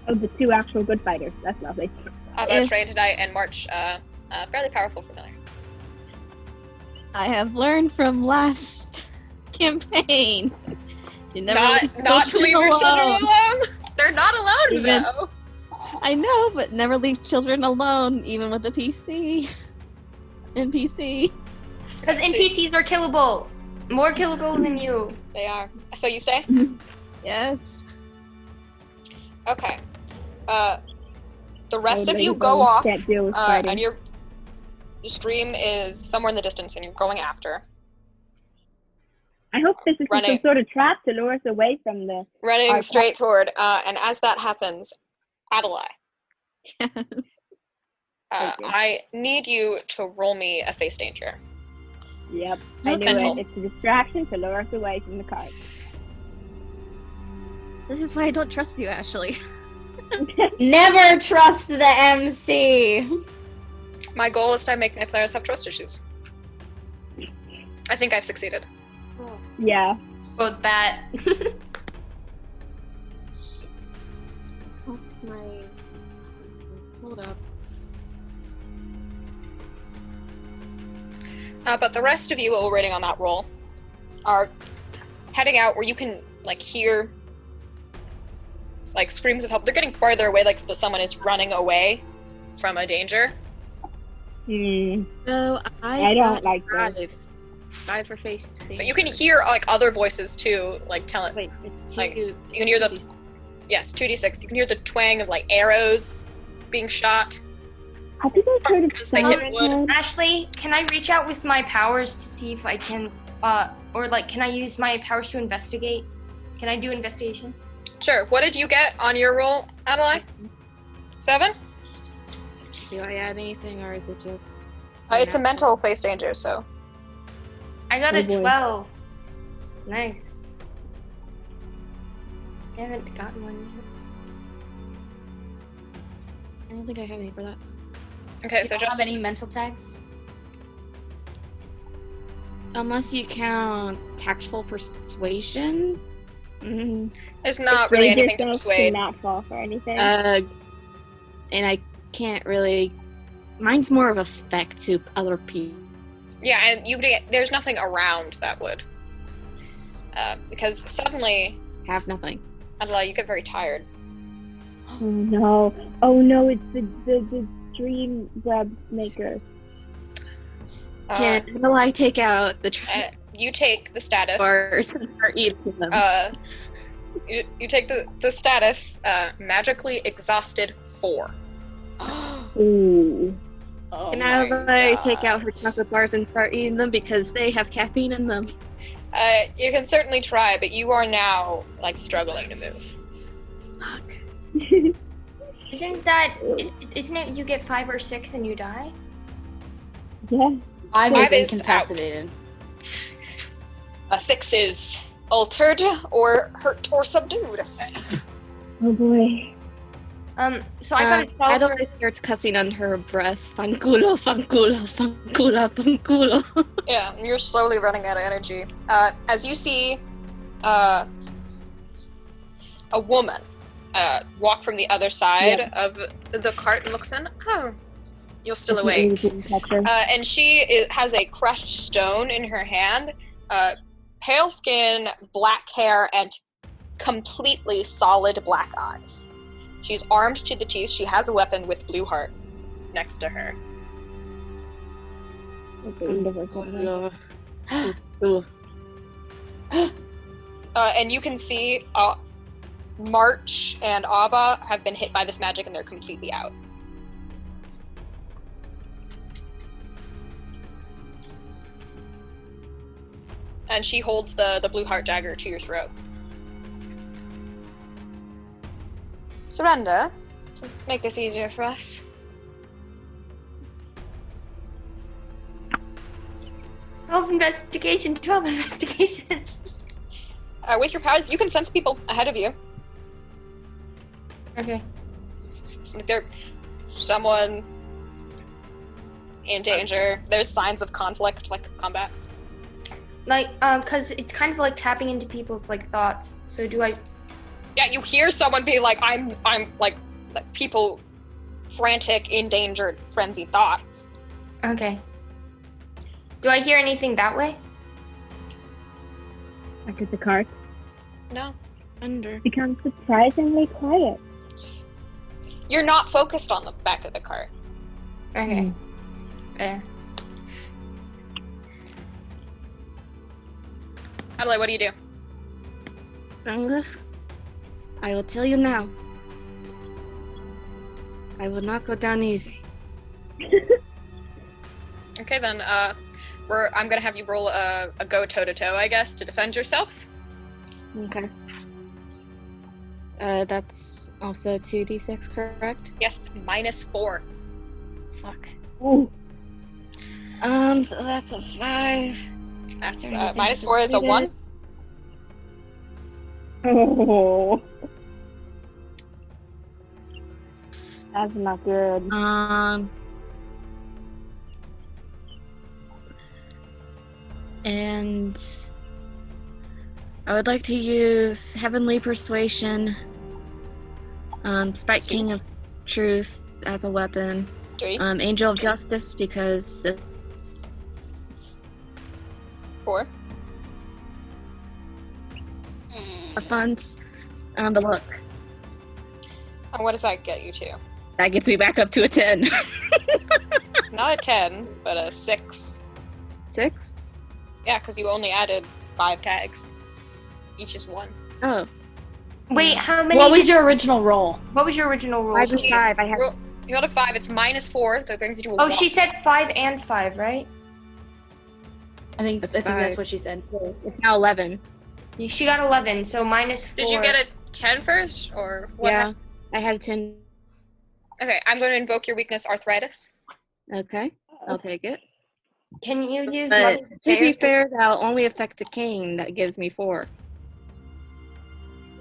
Oh, the two actual good fighters. That's lovely. Ava trained tonight, and March, fairly powerful familiar. I have learned from last campaign. You never Not to leave your children alone. They're not alone, though. I know, but never leave children alone, even with the PC. NPC. Because NPCs are killable. More killable than you. They are. So you stay? Yes. Okay. The rest of Lady you go Bones off, can't deal with fighting. and your stream is somewhere in the distance, and you're going after. I hope this is Running. some sort of trap to lure us away from the. Running Our straight toward, and as that happens, Adalaie, Yes. Thank you. I need you to roll me a face danger. Yep, I knew Mental. it. It's a distraction to lure us away from the cart. This is why I don't trust you, Ashley. Never trust the MC. My goal is to make my players have trust issues. I think I've succeeded. Yeah. Both bad. Hold up. But the rest of you waiting on that roll are heading out where you can hear screams of help. They're getting farther away, like someone is running away from a danger. So I don't like this. 5 for face. But you can hear other voices too, telling. Wait, it's 2. You can hear the 2d6. You can hear the twang of arrows being shot. I think I heard Because they hit wood. Ashley, can I reach out with my powers to see if I can, can I use my powers to investigate? Can I do investigation? Sure. What did you get on your roll, Adalaie? 7? Do I add anything, or is it just? It's a mental face danger, so. I got Oh a boy. 12. Nice. I haven't gotten one I don't think I have any for that. Okay, You so don't just have any mental tags? Unless you count tactful persuasion. there's not really Persuade anything to yourself persuade. not fall for anything. And I can't really. Mine's more of effect to other people. Yeah, and there's nothing around that would. Because suddenly, Have nothing. Adalaie, you get very tired. Oh no, it's the dream web maker. Uh, Can Adalaie take out the you take the status. bars and start eating them? You take the status. Magically exhausted 4. Ooh. Oh Can my Adalaie take out her gosh. chocolate bars and start eating them because they have caffeine in them? You can certainly try, but you are now like struggling to move. Fuck. Isn't it you get 5 or 6 and you die? Yeah. 5 5 is is incapacitated. A 6 is altered or hurt or subdued. Oh boy. So I got a 12 for- Adalaie starts cussing under her breath. Fanculo, fanculo, fanculo, fanculo. Yeah, you're slowly running out of energy. As you see a woman walk from the other side of the cart and looks in. Oh, you're still awake. And she has a crushed stone in her hand, pale skin, black hair, and completely solid black eyes. She's armed to the teeth. She has a weapon with blue heart next to her. And you can see March and Abba have been hit by this magic and they're completely out. And she holds the blue heart dagger to your throat. Surrender. Make this easier for us. Twelve investigation. With your powers, you can sense people ahead of you. Okay. Like there's someone in danger. There's signs of conflict, like combat. Like, cause it's kind of like tapping into people's like thoughts. So do I? Yeah, you hear someone be like, I'm like people frantic, endangered, frenzied thoughts. Okay. Do I hear anything that way? Back at the cart. No. Under. Becomes surprisingly quiet. You're not focused on the back of the cart. Okay. Fair. Adalaie, what do you do? I will tell you now. I will not go down easy. Okay, then, I'm gonna have you roll a go toe-to-toe, I guess, to defend yourself. Okay. That's also 2d6, correct? Yes, -4. Fuck. Ooh. So that's a 5. That's, Is there anything -4 is a 1. Oh. That's not good. And I would like to use Heavenly Persuasion, Spike King of Truth as a weapon, 3. Angel of Justice because the 4. funds, the look. And what does that get you to? That gets me back up to a 10. Not a 10, but a 6. 6? Yeah, because you only added 5 tags. Each is 1. Oh. Wait, how many? What was your original roll? What was your original roll? 5 and 5. I have. You rolled a 5, it's -4, that brings you to a Oh, 1. she said 5 and 5, right? I think that's 5. what she said. It's now 11. She got 11, so -4. Did you get a 10 first, or what? Yeah, I had 10. Okay, I'm going to invoke your weakness, arthritis. Okay, I'll take it. Can you use But Mother to be Fair? fair, that'll only affect the cane. That gives me 4.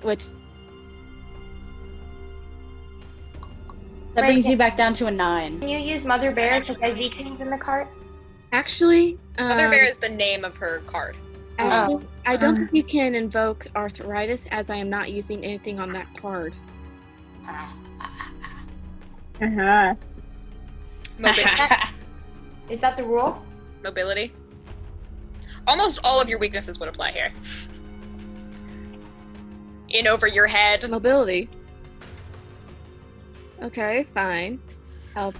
Which That brings you back down to a 9. Can you use Mother Bear to get V-Kings in the cart? Actually, Mother Bear is the name of her card. actually, I don't think you can invoke arthritis as I am not using anything on that card. Uh-huh. Mobility. Is that the rule? Mobility. Almost all of your weaknesses would apply here. In over your head. Mobility. Okay, fine. I'll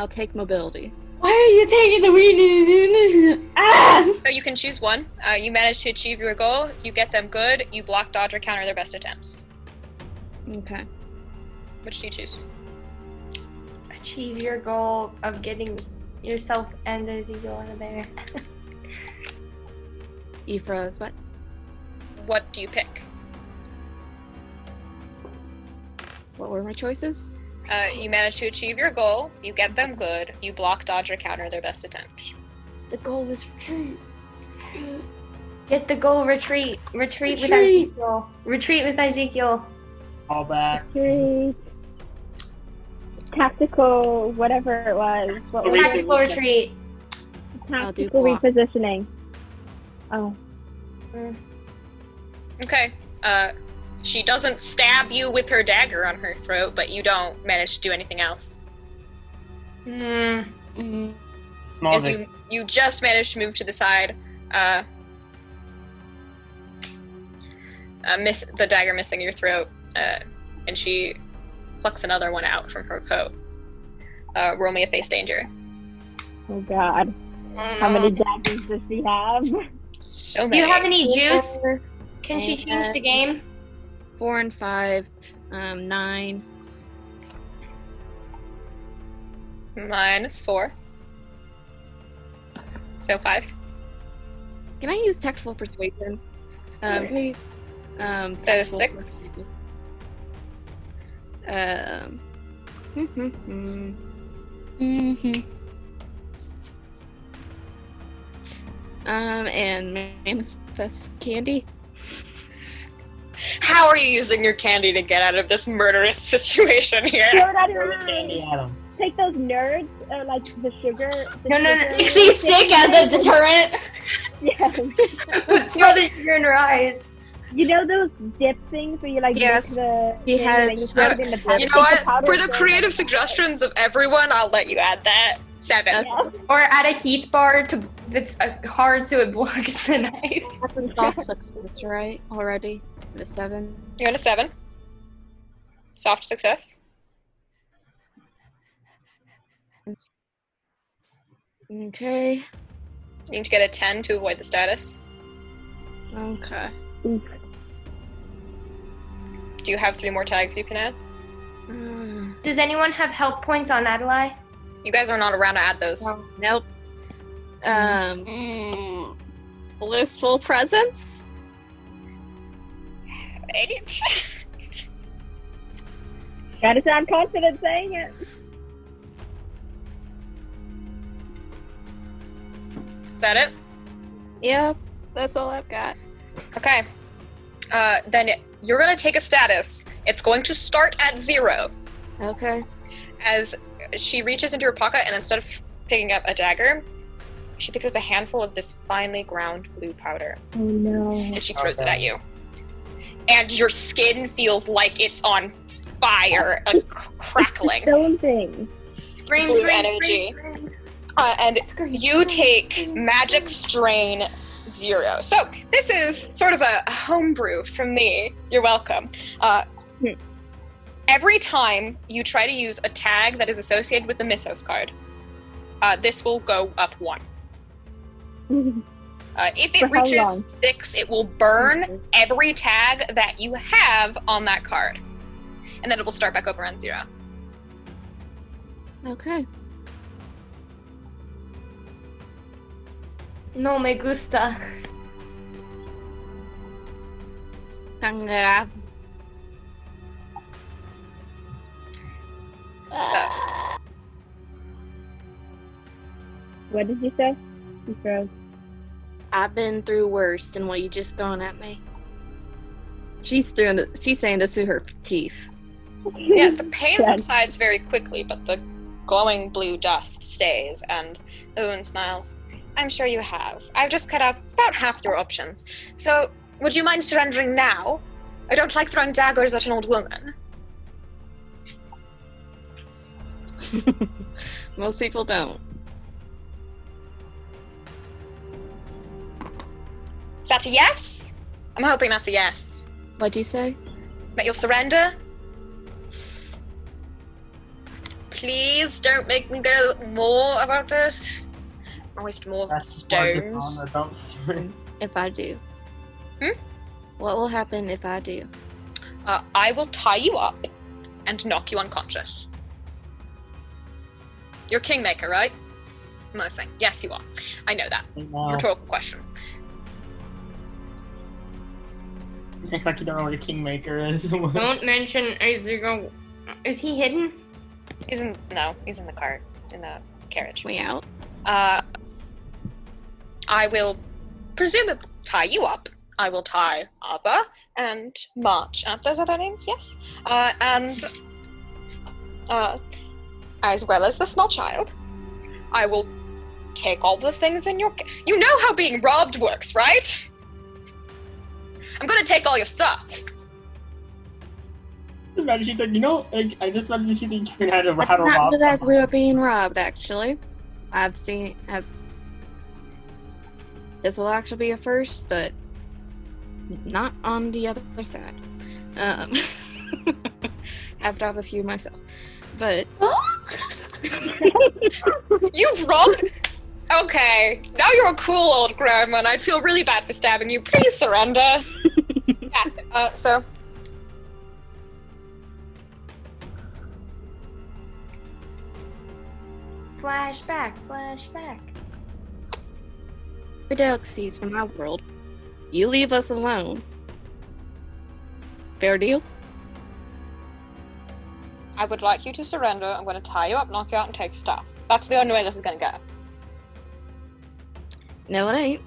take mobility. Why are you taking the weakness? Ah! So you can choose one. You manage to achieve your goal. You get them good. You block, dodge, or counter their best attempts. Okay. Which do you choose? Achieve your goal of getting yourself and Ezekiel out of there. You froze. What? What do you pick? What were my choices? You manage to achieve your goal. You get them good. You block, dodge, or counter their best attempt. The goal is retreat. Get the goal, retreat. Retreat with Ezekiel. Retreat with Ezekiel. All back. Retreat. Tactical, whatever it was. What was it? Tactical retreat. I'll do Tactical block. repositioning. Oh. Okay. She doesn't stab you with her dagger on her throat, but you don't manage to do anything else. Small As you just manage to move to the side, miss the dagger missing your throat, and she plucks another one out from her coat. Roll me a face danger. Oh God. How many daggers does she have? So Do many. you have any juice? Can she change the game? 4 and 5, 9. -4. So 5. Can I use tactful persuasion? Please. So Tactful 6. persuasion. And manifest candy. How are you using your candy to get out of this murderous situation here? Throw it out of Throw your the candy face. at him. Take those nerds, like the sugar. The No. sugar- Pixie stick as a deterrent. Yes. Throw the sugar in her eyes. You know those dip things where you like Yes. mix the He thing has- and then you throw it in the powder? You know Take what? powder For and the throw it creative in the suggestions of everyone, I'll let you add that. 7. Yeah. Or add a heat bar that's hard so it blocks the knife. That's a soft success, right? Already? At a 7. You're at a 7. Soft success. Okay. You need to get a 10 to avoid the status. Okay. Oof. Do you have 3 more tags you can add? Does anyone have help points on Adalaie? You guys are not around to add those. Nope. Blissful presence? 8. Gotta sound confident saying it. Is that it? Yep. That's all I've got. Okay. Then you're going to take a status. It's going to start at 0. Okay. As she reaches into her pocket, and instead of picking up a dagger, she picks up a handful of this finely ground blue powder, Oh no. and she throws it at you. And your skin feels like it's on fire, crackling. Stone thing. Scream, Blue scream, energy. scream, And scream. you take magic strain 0. So this is sort of a homebrew from me. You're welcome. Every time you try to use a tag that is associated with the Mythos card, this will go up 1. If it For how reaches long? 6, it will burn every tag that you have on that card. And then it will start back over on 0. Okay. No me gusta. Tanga. What did you say? You froze. I've been through worse than what you just thrown at me. She's saying this through her teeth. Yeah, the pain Sad. subsides very quickly, but the glowing blue dust stays, and Owen smiles. I'm sure you have. I've just cut out about half your options. So, would you mind surrendering now? I don't like throwing daggers at an old woman. Most people don't. Is that a yes? I'm hoping that's a yes. What'd you say? That you'll surrender? Please don't make me go more about this. I'll waste more That's why the stones. honor don't surrender. If I do. Hmm? What will happen if I do? I will tie you up and knock you unconscious. You're Kingmaker, right? Am I saying? Yes, you are. I know that. No. Rhetorical question. It's like you don't know what a kingmaker is. Don't mention. Is he hidden? He's in the cart, in the carriage. We out? I will presumably tie you up. I will tie Abba and March. Those are their names, yes. And as well as the small child. I will take all the things in your... You know how being robbed works, right? I'm gonna take all your stuff. Imagine she's like, you know, like, I just imagine she thinks you had to Not rob as someone. we were being robbed, actually. This will actually be a first, but not on the other side. I've robbed a few myself. But You've robbed... Okay, now you're a cool old grandma, and I'd feel really bad for stabbing you. Please surrender. Yeah, so... Flashback. delicacies from our world. You leave us alone. Fair deal? I would like you to surrender. I'm going to tie you up, knock you out, and take your stuff. That's the only way this is going to go. No, it ain't.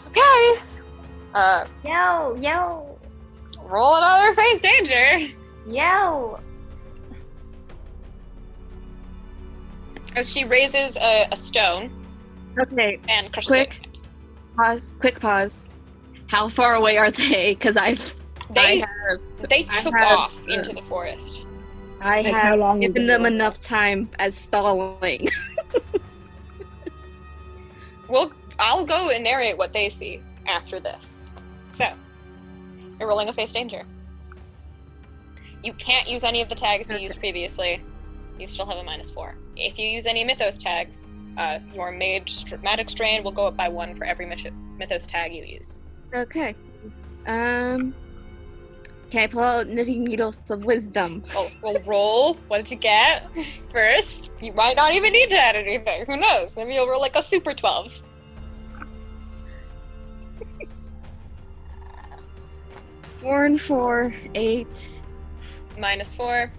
Okay. Yo. Roll another phase danger. Yo. As she raises a stone Okay, and crushes Quick. it. quick pause. How far away are they? Because They I took have, off into the forest. have how long given is them it? enough time as stalling. I'll go and narrate what they see after this. So, you're rolling a face danger. You can't use any of the tags you used previously. You still have a -4. If you use any Mythos tags, your magic strain will go up by 1 for every Mythos tag you use. Okay. Can I pull out knitting needles of wisdom? Well, roll. What did you get first? You might not even need to add anything. Who knows? Maybe you'll roll like a super 12. 4 and 4, 8, -4.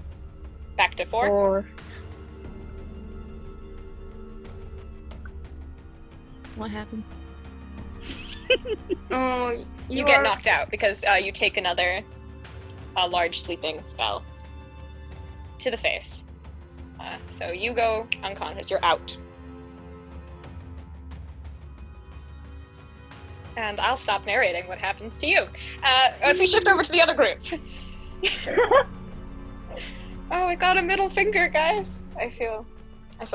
Back to 4. 4. What happens? Oh, You get knocked out because you take another large sleeping spell to the face. So you go unconscious. You're out. And I'll stop narrating what happens to you. As we shift over to the other group. Oh, I got a middle finger, guys. I feel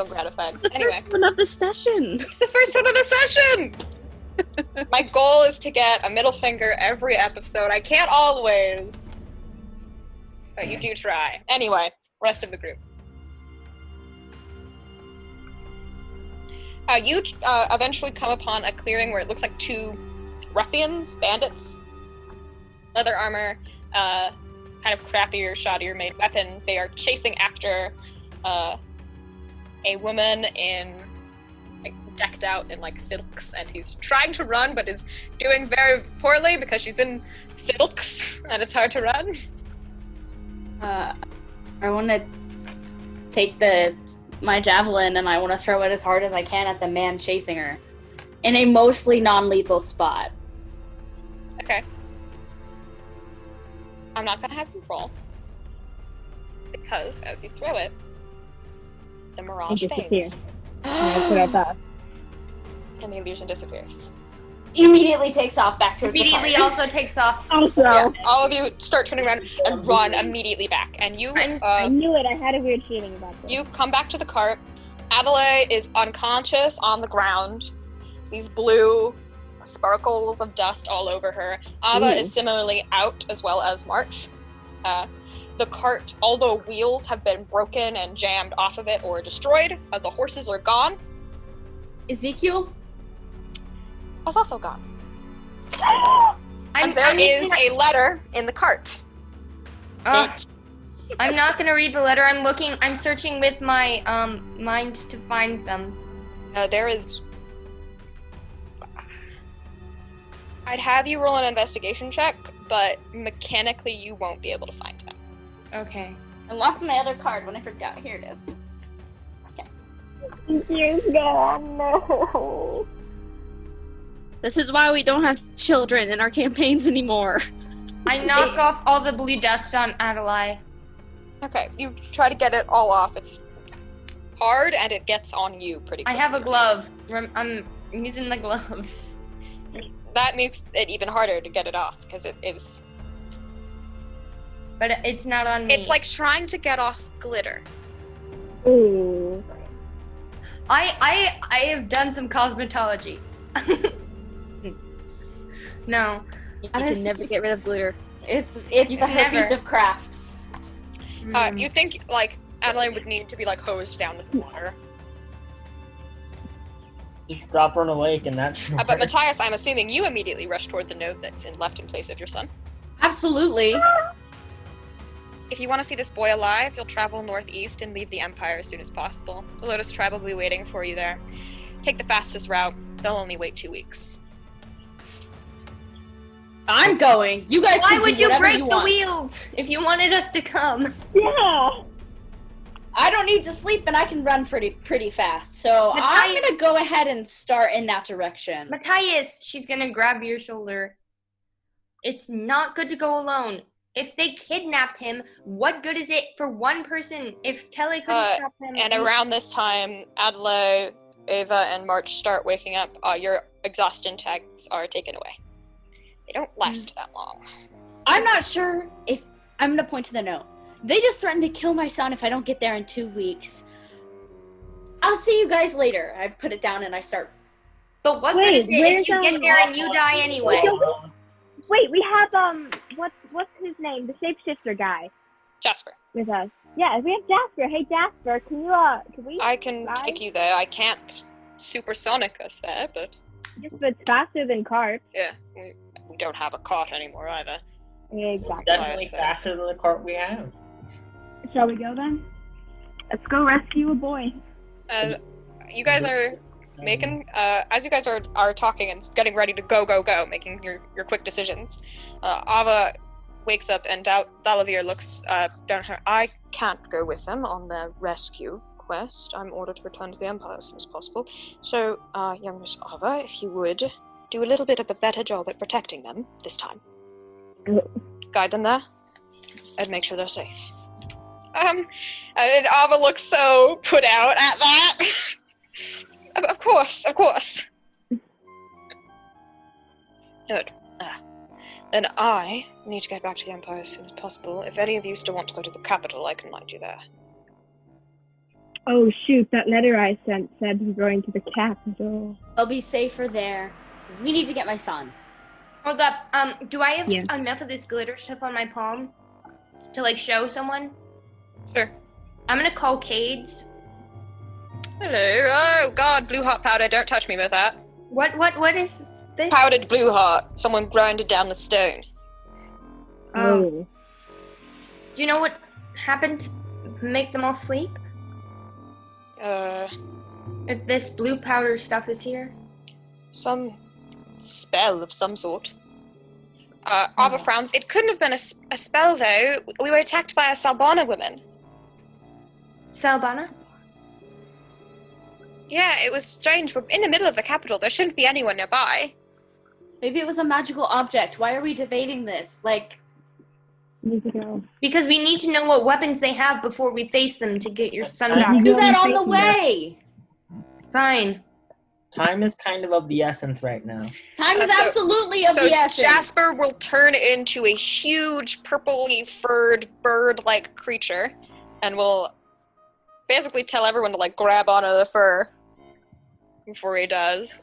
gratified. Anyway. First one of the session. It's the first one of the session! My goal is to get a middle finger every episode. I can't always. But you do try. Anyway, rest of the group. You eventually come upon a clearing where it looks like 2 ruffians, bandits. Leather armor, kind of crappier, shoddier made weapons. They are chasing after a woman in decked out in silks, and he's trying to run but is doing very poorly because she's in silks and it's hard to run. I want to take my javelin and I want to throw it as hard as I can at the man chasing her in a mostly non-lethal spot. Okay. I'm not gonna have you roll. because as you throw it, the mirage It disappears. fades That's what I thought. and the illusion disappears. Immediately takes off back towards Immediately the car. also takes off. Also, Yeah, all of you start turning around and run immediately back. And you, I knew it. I had a weird feeling about this. you come back to the cart. Adalaie is unconscious on the ground. These blue sparkles of dust all over her. Ava is similarly out, as well as March. The cart, all the wheels have been broken and jammed off of it or destroyed. The horses are gone. Ezekiel? Was also gone. And there is a letter in the cart. I'm not gonna read the letter. I'm searching with my mind to find them. There is... I'd have you roll an investigation check, but mechanically you won't be able to find them. Okay. I lost my other card when I forgot. Here it is. Years ago, no. This is why we don't have children in our campaigns anymore. I knock off all the blue dust on Adalaie. Okay, you try to get it all off. It's hard, and it gets on you pretty quickly. I have a glove. I'm using the glove. That makes it even harder to get it off, because it is... But it's not on me. It's like trying to get off glitter. Ooh. I have done some cosmetology. No. You can never get rid of glitter. It's You the can herpes never. of crafts. You think, like, Adalaie would need to be, like, hosed down with water. Just drop her in a lake and that should But work. Matthias, I'm assuming you immediately rush toward the note that's left in place of your son. Absolutely. If you want to see this boy alive, you'll travel northeast and leave the Empire as soon as possible. The Lotus tribe will be waiting for you there. Take the fastest route. They'll only wait 2 weeks. I'm going. You guys Why can would do you whatever break you the want. wheel if you wanted us to come? Yeah. I don't need to sleep, and I can run pretty fast. So I'm Matthias- gonna go ahead and start in that direction. Matthias, she's gonna grab your shoulder. It's not good to go alone. If they kidnapped him, what good is it for one person if Tele couldn't stop him? And around this time, Adalaie, Ava, and March start waking up. Your exhaustion tags are taken away. They don't last that long. I'm not sure if I'm gonna point to the note. They just threatened to kill my son if I don't get there in 2 weeks. I'll see you guys later. I put it down and I start. But what Wait, good is it where's, if you get there and you die anyway? Wait, we have what's his name? The shapeshifter guy Jasper, with us. Yeah, we have Jasper. Hey Jasper, can we I can fly? take you there. I can't supersonic us there, but Just it's faster than cart. yeah, we don't have a cart anymore either. Exactly. Definitely faster than the cart we have. Shall we go then? Let's go rescue a boy. You guys are making, as you guys are talking and getting ready to go, making your quick decisions, Ava wakes up and Dalavir looks down at her. I can't go with them on their rescue quest. I'm ordered to return to the Empire as soon as possible. So, young Miss Ava, if you would do a little bit of a better job at protecting them this time. Guide them there and make sure they're safe. And Ava looks so put out at that. Of course. Good. Then I need to get back to the Empire as soon as possible. If any of you still want to go to the capital, I can find you there. Oh shoot, that letter I sent said we're going to the capital. I'll be safer there. We need to get my son. Hold up. Do I have Yeah. enough of this glitter stuff on my palm to like show someone? Sure. I'm gonna call Cades. Hello. Oh god, blue heart powder. Don't touch me with that. What is this? Powdered blue heart. Someone grinded down the stone. Oh. Oh. Do you know what happened to make them all sleep? If this blue powder stuff is here? Some spell of some sort. Ava frowns. It couldn't have been a spell, though. We were attacked by a Salbana woman. Salbana? Yeah, it was strange. We're in the middle of the capital. There shouldn't be anyone nearby. Maybe it was a magical object. Why are we debating this? Like, Need to go. Because we need to know what weapons they have before we face them to get your son You back. Do Yeah, that I'm on the taking way. Fine. Time is kind of the essence right now. Time is So- absolutely of So the essence. Jasper will turn into a huge purpley furred bird-like creature and will basically tell everyone to like grab onto the fur before he does.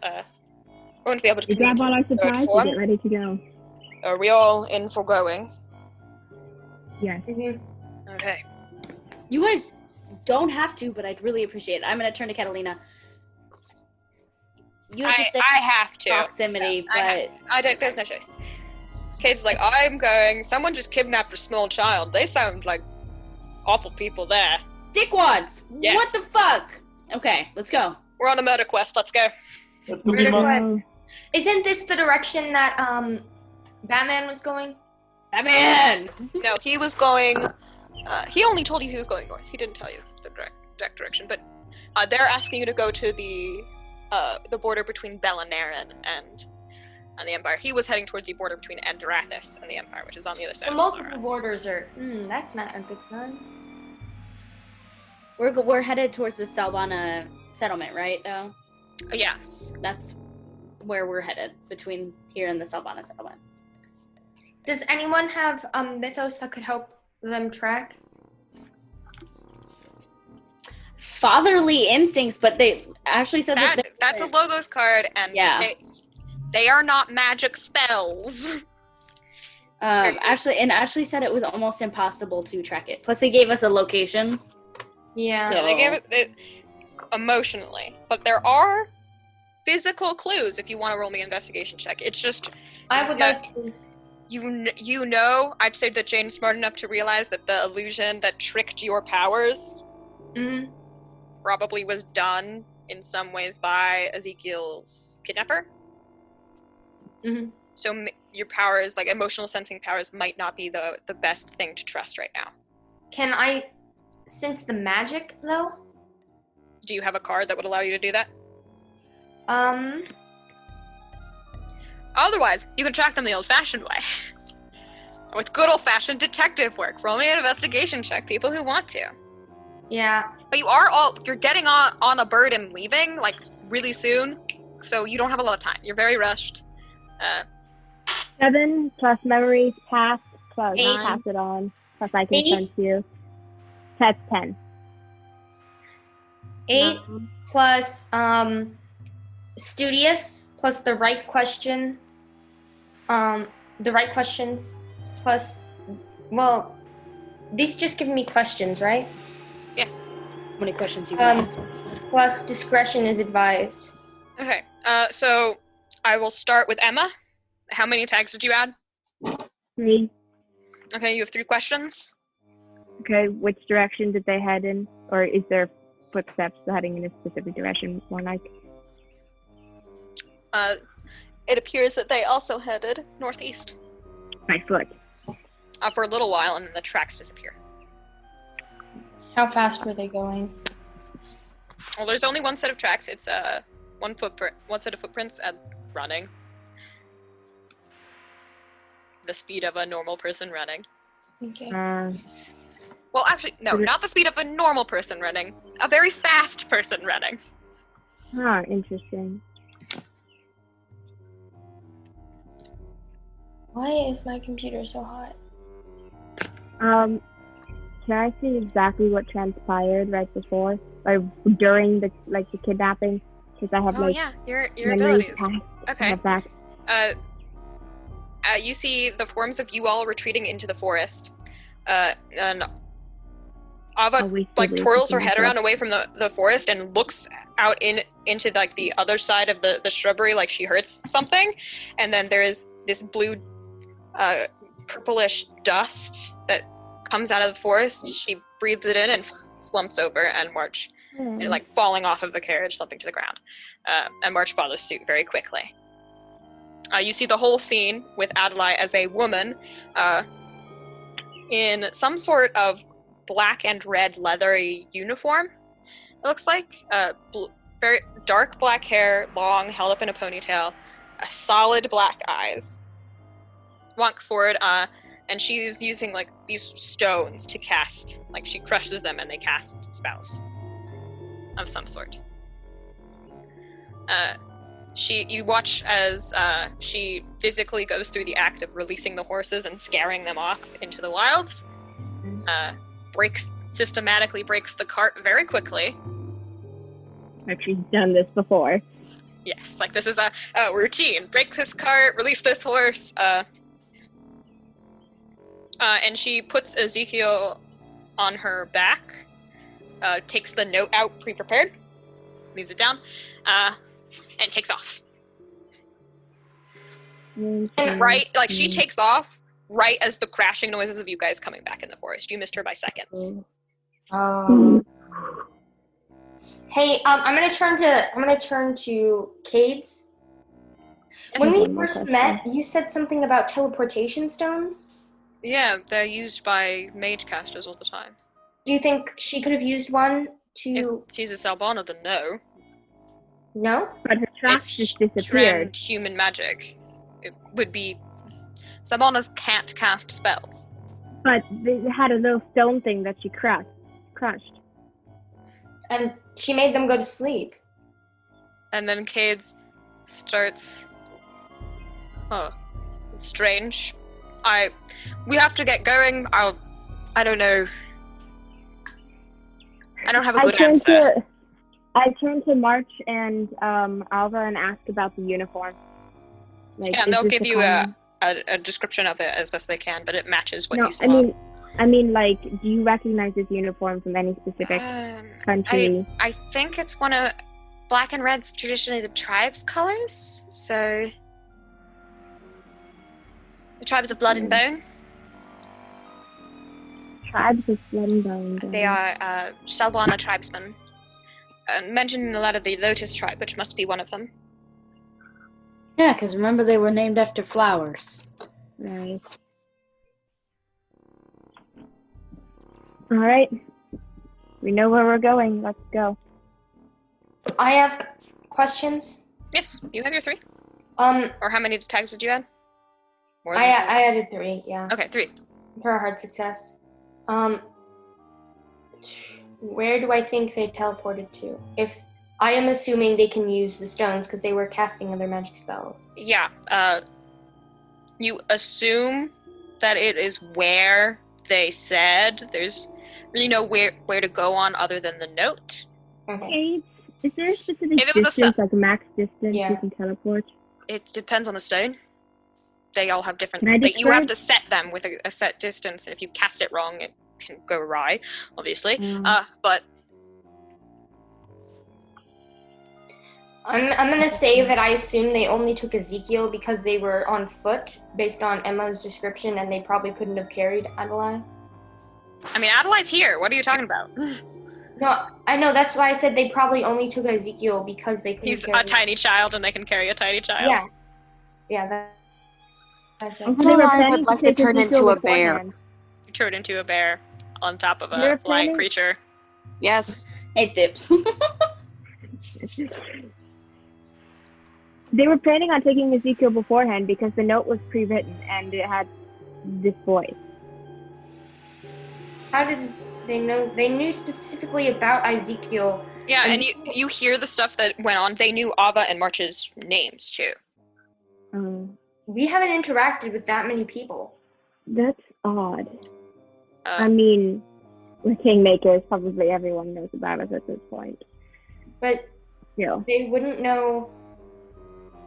Won't be able to We grab all our communicate in supplies bird and get ready to go. Are we all in for going? Yes. Okay. You guys don't have to, but I'd really appreciate it. I'm gonna turn to Catalina. You have to stay I in have to. proximity, I have but to. I don't. There's no choice. Kate's like, I'm going. Someone just kidnapped a small child. They sound like awful people there. dickwads! Yes. What the fuck? Okay, let's go. We're on a murder quest. Let's go. Let's go Murder be quest. Isn't this the direction that Batman was going? Batman! No, he was going. He only told you he was going north. He didn't tell you the direct direction. But they're asking you to go to the border between Belanarin and the Empire. He was heading toward the border between Andrathis and the Empire, which is on the other side The of multiple Zara. borders are. That's not a good sign. We're headed towards the Salvana settlement, right? Though Yes. that's where we're headed, between here and the Salvana settlement. Does anyone have mythos that could help them track? Fatherly instincts, but they actually said that That's a logos card, and Yeah. they are not magic spells. Ashley said it was almost impossible to track it. Plus, they gave us a location. Yeah. So- Yeah, they gave it emotionally, but there are physical clues if you want to roll me an investigation check. It's just I would Yeah. like to. you know. I'd say that Jane's smart enough to realize that the illusion that tricked your powers Mhm. probably was done in some ways by Ezekiel's kidnapper. Mhm. So your powers, like emotional sensing powers, might not be the best thing to trust right now. Can I sense the magic though? Do you have a card that would allow you to do that? Otherwise, you can track them the old-fashioned way. With good old-fashioned detective work. Roll me an investigation check, people who want to. Yeah. But you're getting on a bird and leaving, like, really soon, so you don't have a lot of time. You're very rushed. 7 plus memories past plus 8. pass it on plus I can 8. sense you. That's 10. 8 No. plus studious plus the right question. The right questions plus. Well, these just give me questions, right? How many questions you can ask? Plus discretion is advised. Okay, so I will start with Emma. How many tags did you add? 3. Okay, you have 3 questions. Okay, which direction did they head in? Or is there footsteps heading in a specific direction? More like. It appears that they also headed northeast My foot. for a little while, and then the tracks disappear. How fast were they going? Well, there's only one set of tracks. It's one set of footprints and running. The speed of a normal person running. Okay. Well, actually, no, not the speed of a normal person running. A very fast person running. Interesting. Why is my computer so hot? Can I see exactly what transpired right before or during the kidnapping? Because I have your memories abilities. past. Okay. Have back. You see the forms of you all retreating into the forest. And Ava twirls her head around away from the forest and looks out into like the other side of the shrubbery, like she heard something. And then there is this blue, purplish dust that comes out of the forest. She breathes it in and slumps over, and March, and, like falling off of the carriage, slumping to the ground. And March follows suit very quickly. You see the whole scene with Adalaie as a woman in some sort of black and red leathery uniform, it looks like. Very dark black hair, long, held up in a ponytail, solid black eyes. Walks forward, and she's using like these stones to cast. Like she crushes them and they cast spells of some sort. You watch as she physically goes through the act of releasing the horses and scaring them off into the wilds. Systematically breaks the cart very quickly. Like she's done this before. Yes, like this is a routine. Break this cart, release this horse. And she puts Ezekiel on her back, takes the note out pre-prepared, leaves it down, and takes off. And she takes off right as the crashing noises of you guys coming back in the forest. You missed her by seconds. Hey, I'm gonna turn to Cades. When we first met, you said something about teleportation stones. Yeah, they're used by mage casters all the time. Do you think she could have used one to? If she's a Salbana, then no. No? But her tracks just disappeared. Human magic. It would be... Salbanas can't cast spells. But they had a little stone thing that she crushed. And she made them go to sleep. And then Cades starts... It's strange. We have to get going. I don't know. I don't have a good answer. I turn to March and Alva and ask about the uniform. Like, yeah, and they'll give you a description of it as best they can, but it matches what you saw. I mean, like, do you recognize this uniform from any specific country? I think it's one of black and red's traditionally the tribe's colors, so the tribes of blood and bone. Tribes of blood and bone. They are Salbana tribesmen. Mentioned in a lot of the Lotus tribe, which must be one of them. Yeah, because remember they were named after flowers. Right. All right. We know where we're going. Let's go. I have questions. Yes, you have your 3. Or how many tags did you add? More than I added 3. Yeah. Okay, 3. For a hard success. Where do I think they teleported to? If I am assuming they can use the stones because they were casting other magic spells. Yeah. You assume that it is where they said. There's really no where to go on other than the note. Okay. Is there a specific distance, like a max distance you can teleport? It depends on the stone. They all have different... But you have to set them with a set distance, and if you cast it wrong, it can go awry, obviously. But... I'm gonna say that I assume they only took Ezekiel because they were on foot, based on Emma's description, and they probably couldn't have carried Adalaie. I mean, Adalaie's here. What are you talking about? No, I know. That's why I said they probably only took Ezekiel because they couldn't. He's a tiny child, and they can carry a tiny child. Yeah. I would like to turn into a bear. You turn into a bear on top of a flying creature. Yes. It dips. They were planning on taking Ezekiel beforehand because the note was pre-written and it had this voice. How did they know? They knew specifically about Ezekiel. Yeah, and you hear the stuff that went on. They knew Ava and March's names, too. We haven't interacted with that many people. That's odd. I mean, we're Kingmakers. Probably everyone knows about us at this point. But they wouldn't know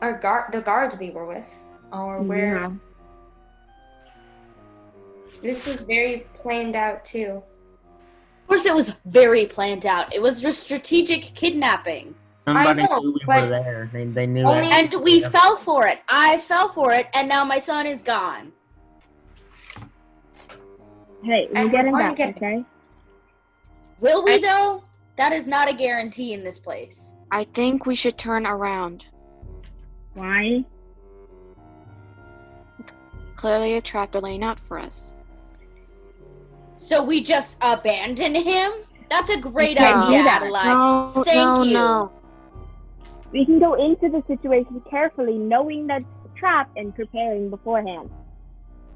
the guards we were with, or where. Yeah. This was very planned out too. Of course, it was very planned out. It was a strategic kidnapping. Somebody knew we were there. They knew it. And we fell for it. I fell for it, and now my son is gone. Hey, we'll get him back, okay? Will we, though? That is not a guarantee in this place. I think we should turn around. Why? It's clearly a trap laying out for us. So we just abandon him? That's a great idea, Adalaie. Thank you. No. We can go into the situation carefully, knowing that it's a trap and preparing beforehand.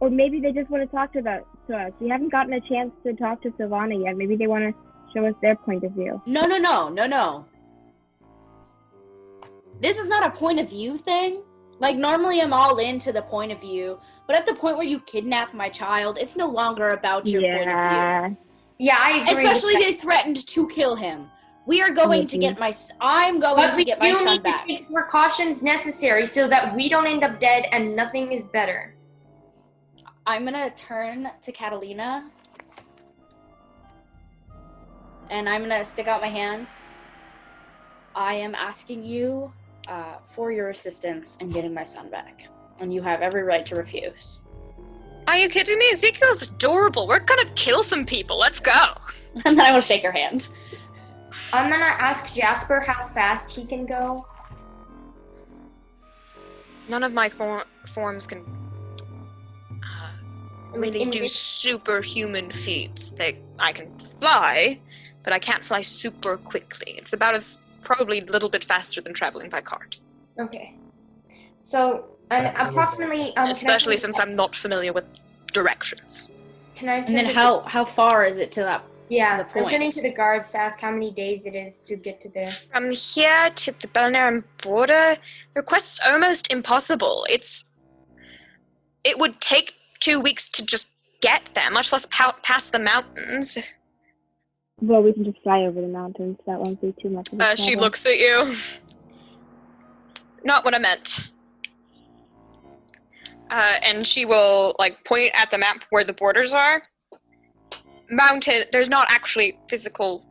Or maybe they just want to talk to us. We haven't gotten a chance to talk to Sylvana yet. Maybe they want to show us their point of view. No. This is not a point of view thing. Like, normally I'm all into the point of view, but at the point where you kidnap my child, it's no longer about your point of view. Yeah, I agree. Especially they threatened to kill him. We are going to get I'm going to get my son back. We need to take precautions necessary so that we don't end up dead and nothing is better. I'm gonna turn to Catalina. And I'm gonna stick out my hand. I am asking you for your assistance in getting my son back. And you have every right to refuse. Are you kidding me? Ezekiel's adorable. We're gonna kill some people. Let's go. And then I will shake her hand. I'm gonna ask Jasper how fast he can go. None of my forms can really do superhuman feats. I can fly, but I can't fly super quickly. It's about probably a little bit faster than traveling by cart. Okay. So, approximately... especially since I'm not familiar with directions. And then how far is it to that Yeah, to the point? I'm turning to the guards to ask how many days it is to get to there. From here to the Belnaran border, the quest's almost impossible. It would take 2 weeks to just get there, much less past the mountains. Well, we can just fly over the mountains. That won't be too much of a She problem. looks at you. Not what I meant. And she will, point at the map where the borders are. There's not actually physical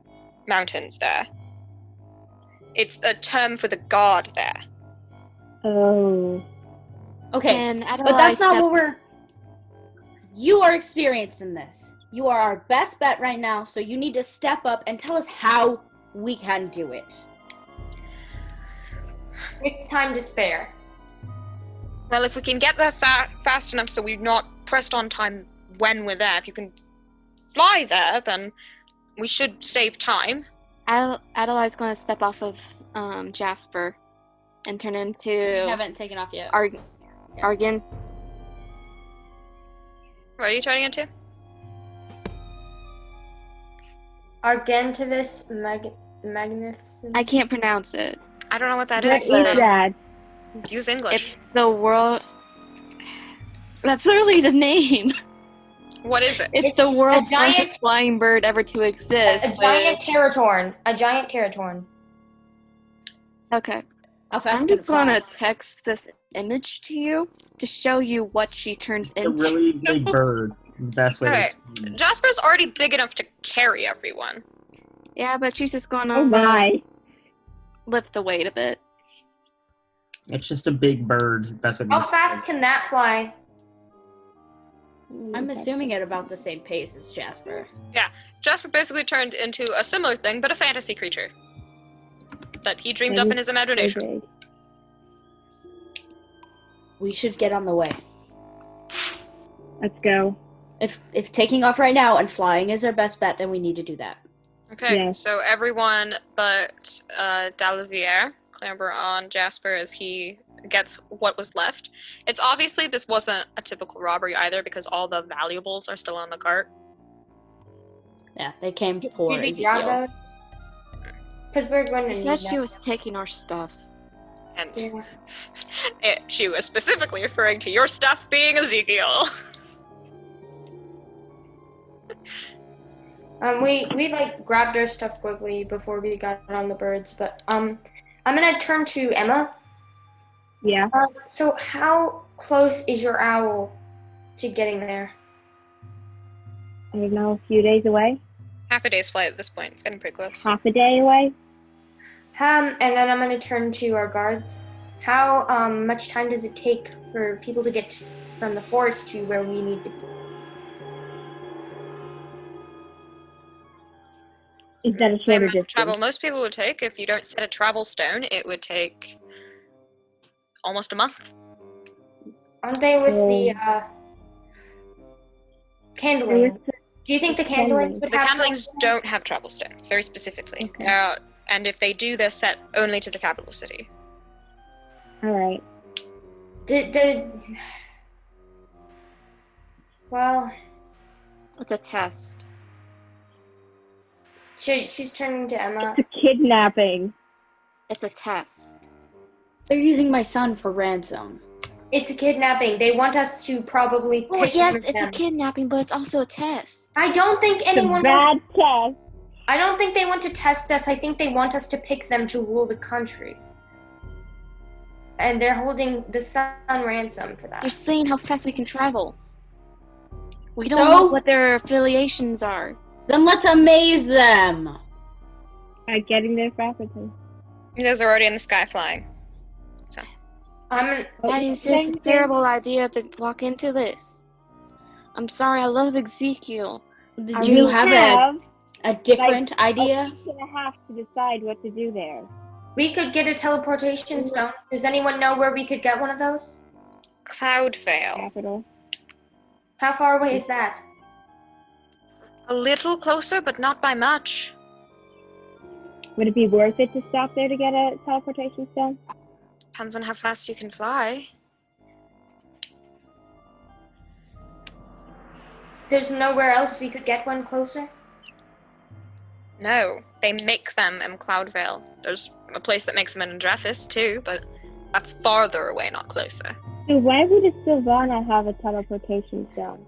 mountains there. It's a term for the god there. Oh. Okay, And but that's not what we're... You are experienced in this. You are our best bet right now, so you need to step up and tell us how we can do it. With time to spare. Well, if we can get there fast enough so we're not pressed on time when we're there, if you can fly there, then we should save time. Adalaie's going to step off of Jasper and turn into... You haven't taken off yet. Argan. What are you turning into? Argentavis Magnificent. I can't pronounce it. I don't know what that What is. is that? Use English. It's the world... That's literally the name. What is it? It's the world's giant- largest flying bird ever to exist. A giant Keratorn. A giant Keratorn. Okay. How fast I'm can just it fly? going to text this image to you to show you what she turns It's a into. really big bird. Best way to Okay. explain it. Jasper's already big enough to carry everyone. Yeah, but she's just going Oh to my. lift the weight a bit. It's just a big bird. Best way to How explain fast can that fly? I'm assuming at about the same pace as Jasper. Jasper basically turned into a similar thing, but a fantasy creature that he dreamed up in his imagination. Okay. We should get on the way. Let's go. If taking off right now and flying is our best bet, then we need to do that. Okay, Yeah. so everyone but Adalaie clamber on Jasper as he gets what was left. It's obviously this wasn't a typical robbery either because all the valuables are still on the cart. Yeah, they came for Did we Ezekiel. grab those? Because we're going to She need said she them. was taking our stuff. And Yeah. she was specifically referring to your stuff being Ezekiel. We grabbed our stuff quickly before we got on the birds, but I'm gonna turn to Emma. Yeah. So how close is your owl to getting there? I don't know, a few days away. Half a day's flight at this point. It's getting pretty close. Half a day away. And then I'm gonna turn to our guards. How much time does it take for people to get from the forest to where we need to be? Is that a Same shorter amount of travel distance? most people would take. If you don't set a travel stone, it would take almost a month. Aren't they with the candling? Do you think the candling would The have candlings some- don't have travel stones, very specifically. Okay. And if they do, they're set only to the capital city. All right. Well, It's a test. she's turning to Emma. It's a kidnapping. It's a test. They're using my son for ransom. It's a kidnapping. They want us to probably pick Well, yes, one of it's a them. kidnapping, but it's also a test. I don't think It's anyone. a bad test. I don't think they want to test us. I think they want us to pick them to rule the country. And they're holding the son ransom for that. They're seeing how fast we can travel. We So? don't know what their affiliations are. Then let's amaze them. By getting their faculty. You guys are already in the sky flying. So Why is this a terrible idea to walk into this? I'm sorry, I love Ezekiel. Did you have a different idea? We're gonna have to decide what to do there. we could get a teleportation stone. Does anyone know where we could get one of those? Cloudvale. Capital. How far away is that? A little closer, but not by much. Would it be worth it to stop there to get a teleportation stone? Depends on how fast you can fly. There's nowhere else we could get one closer? No, they make them in Cloudvale. There's a place that makes them in Drethis too, but that's farther away, not closer. So why would Sylvana have a teleportation stone?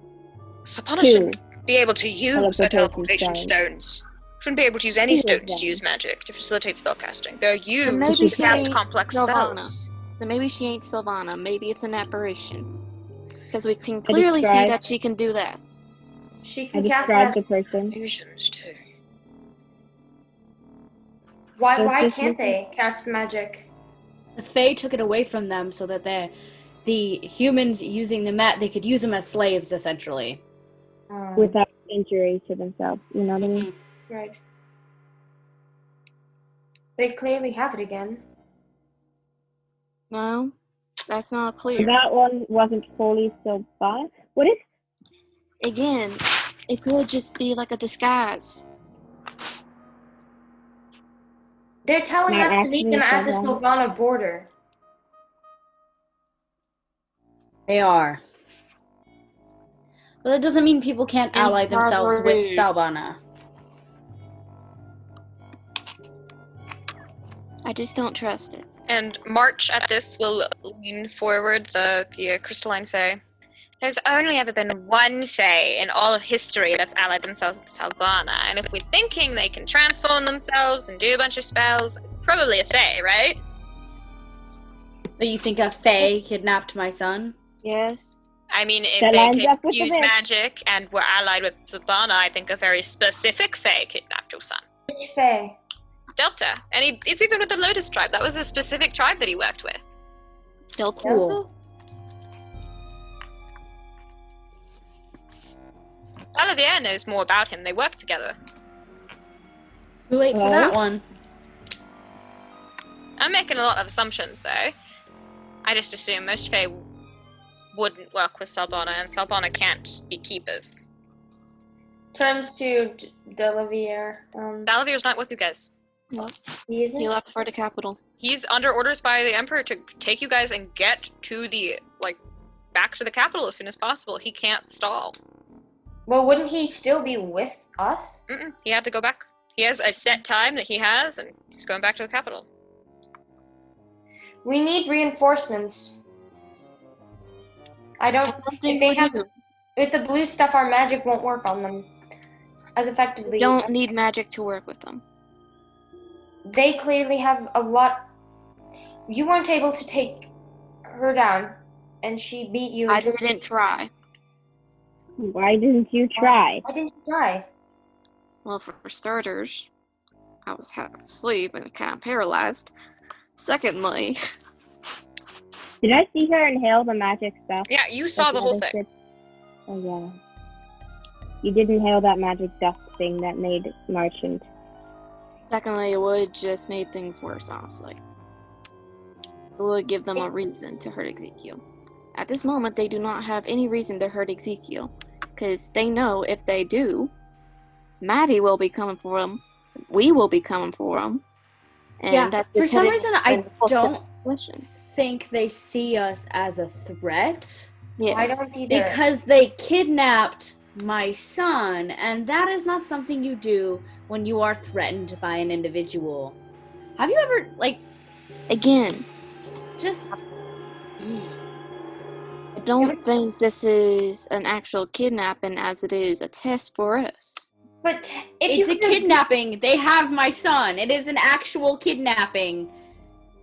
Sapana shouldn't be able to use a teleportation Teleportation stones. Shouldn't be able to use any Two of stones them. to use magic to facilitate spellcasting. They're used maybe to she cast ain't complex Sylvana. spells. Then maybe she ain't Sylvana. Maybe it's an apparition. Because we can clearly see that she can do that. She I can cast described the magic. person. Illusions too. Why So just can't listen- they cast magic? The Fae took it away from them so that the humans using the mat, they could use them as slaves, essentially. Without injury to themselves. You know what I mean? Right. They clearly have it again. No, that's not So clear. that one wasn't fully Sylvana. What if Again, it could just be like a disguise. They're telling Not us to meet actually them at the Sylvana. Sylvana border. They are. But that doesn't mean people can't ally themselves with Barbary. Salvana. I just don't trust it. And March at this will lean forward the crystalline fae. There's only ever been one fae in all of history that's allied themselves with Salvana, and if we're thinking they can transform themselves and do a bunch of spells, it's probably a fae, right? So you think a Fae kidnapped my son? Yes. I mean, if That they lines could up with the use myth. magic and were allied with Salvana, I think a very specific fae kidnapped your son. Which fae? Delta. And it's even with the Lotus tribe. That was a specific tribe that he worked with. Delta. Cool. Adalaie knows more about him. They work together. Too late for that one. I'm making a lot of assumptions, though. I just assume most fae wouldn't work with Salbana, and Salbana can't be keepers. Turns to Delavier. Dalavier's not with you guys. He isn't? He left for the capital. He's under orders by the Emperor to take you guys and get to the, back to the capital as soon as possible. He can't stall. Well, wouldn't he still be with us? He had to go back. He has a set time that he has, and he's going back to the capital. We need reinforcements. I don't I if think they we have do. with the blue stuff our magic won't work on them as effectively. We don't need magic to work with them. They clearly have a lot. You weren't able to take her down and she beat you. I didn't try. Why didn't you try? Why didn't you try? Well, for starters, I was half asleep and kind of paralyzed. Secondly, Did I see her inhale the magic stuff? Yeah, you saw Like the whole other thing. shit? Oh yeah. You did inhale that magic dust thing that made Marchant. it would just made things worse, honestly. It would give them a reason to hurt Ezekiel. At this moment, they do not have any reason to hurt Ezekiel, because they know if they do, Mattie will be coming for them. We will be coming for them. And Yeah, that for just some headed reason in I full don't demolition. think they see us as a threat. Yes. I don't either. Because they kidnapped my son, and that is not something you do when you are threatened by an individual. Have you ever, Again, just... I don't think this is an actual kidnapping as it is a test for us. But if It's you a kidnapping. They have my son. It is an actual kidnapping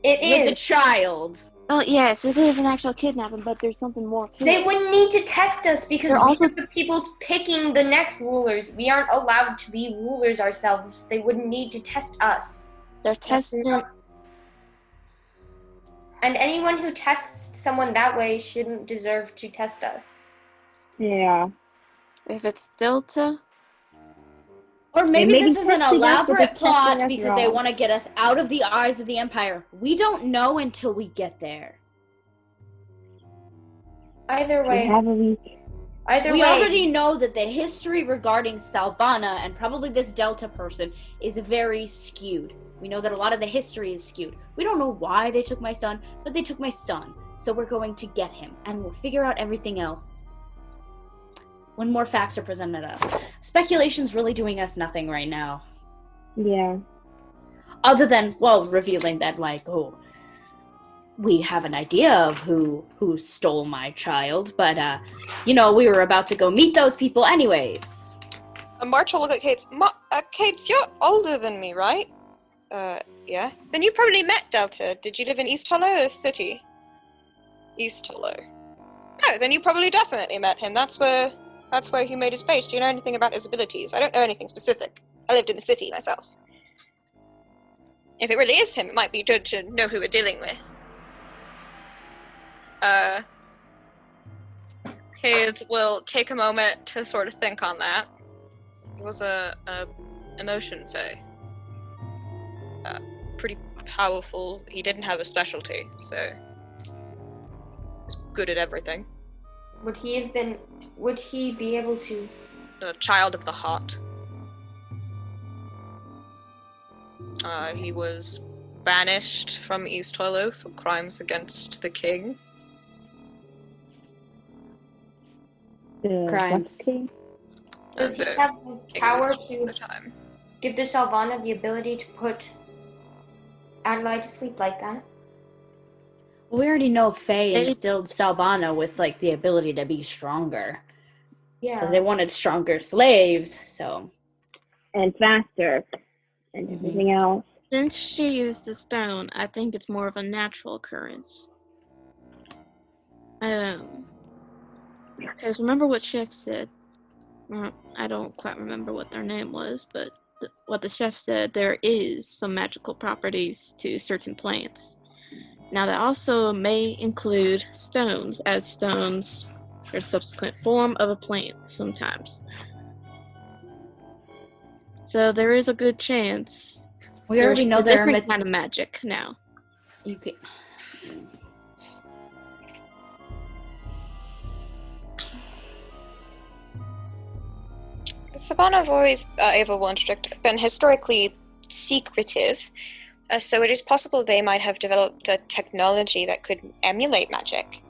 it with a is. child. Oh, yes, it is an actual kidnapping, but there's something more to They it. wouldn't need to test us because They're we also- are the people picking the next rulers. We aren't allowed to be rulers ourselves. They wouldn't need to test us. They're testing... And anyone who tests someone that way shouldn't deserve to test us. Yeah. If it's Delta... Or maybe may be this is an testing us, but they're elaborate testing plot us because they wrong. want to get us out of the eyes of the Empire. We don't know until we get there. Either We way, have a week. We already know that the history regarding Stalbana and probably this Delta person is very skewed. We know that a lot of the history is skewed. We don't know why they took my son, but they took my son. So we're going to get him, and we'll figure out everything else when more facts are presented us. Speculation's really doing us nothing right now. Yeah. Other than, revealing that, we have an idea of who stole my child, but, we were about to go meet those people anyways. March will look at Kate. Kate, you're older than me, right? Yeah. Then you probably met Delta. Did you live in East Hollow or City? East Hollow. No, then you probably definitely met him. That's where he made his base. Do you know anything about his abilities? I don't know anything specific. I lived in the city myself. If it really is him, it might be good to know who we're dealing with. Kate will take a moment to sort of think on that. It was a emotion fae. Pretty powerful. He didn't have a specialty, so he's good at everything. Would he be able to? A child of the heart. He was banished from East Hollow for crimes against the king. Crimes. Does he The have the king power was to at the time. give the Salvana the ability to put Adalaie to sleep like that? We already know Faye instilled Salbana with, the ability to be stronger. Yeah. Because they wanted stronger slaves, so... And faster. And everything else. Since she used the stone, I think it's more of a natural occurrence. Because remember what Chef said? I don't quite remember what their name was, but what the chef said, there is some magical properties to certain plants. Now that also may include stones, as stones are a subsequent form of a plant sometimes. So there is a good chance. We already know there are different kind of magic now. You could... The Savannah have always, Ava will interject, been historically secretive, so it is possible they might have developed a technology that could emulate magic.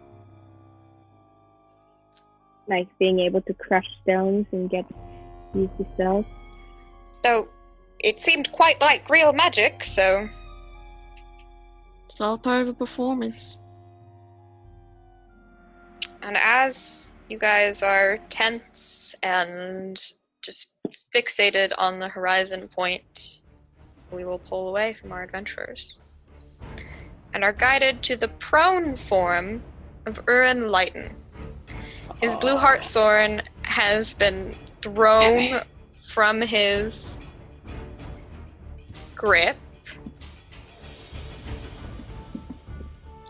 Like being able to crush stones and use the stones. Though, it seemed quite like real magic, so... It's all part of a performance. And as you guys are tense and just fixated on the horizon point, we will pull away from our adventurers and are guided to the prone form of Aron Lighten. His blue heart Soren has been thrown from his grip,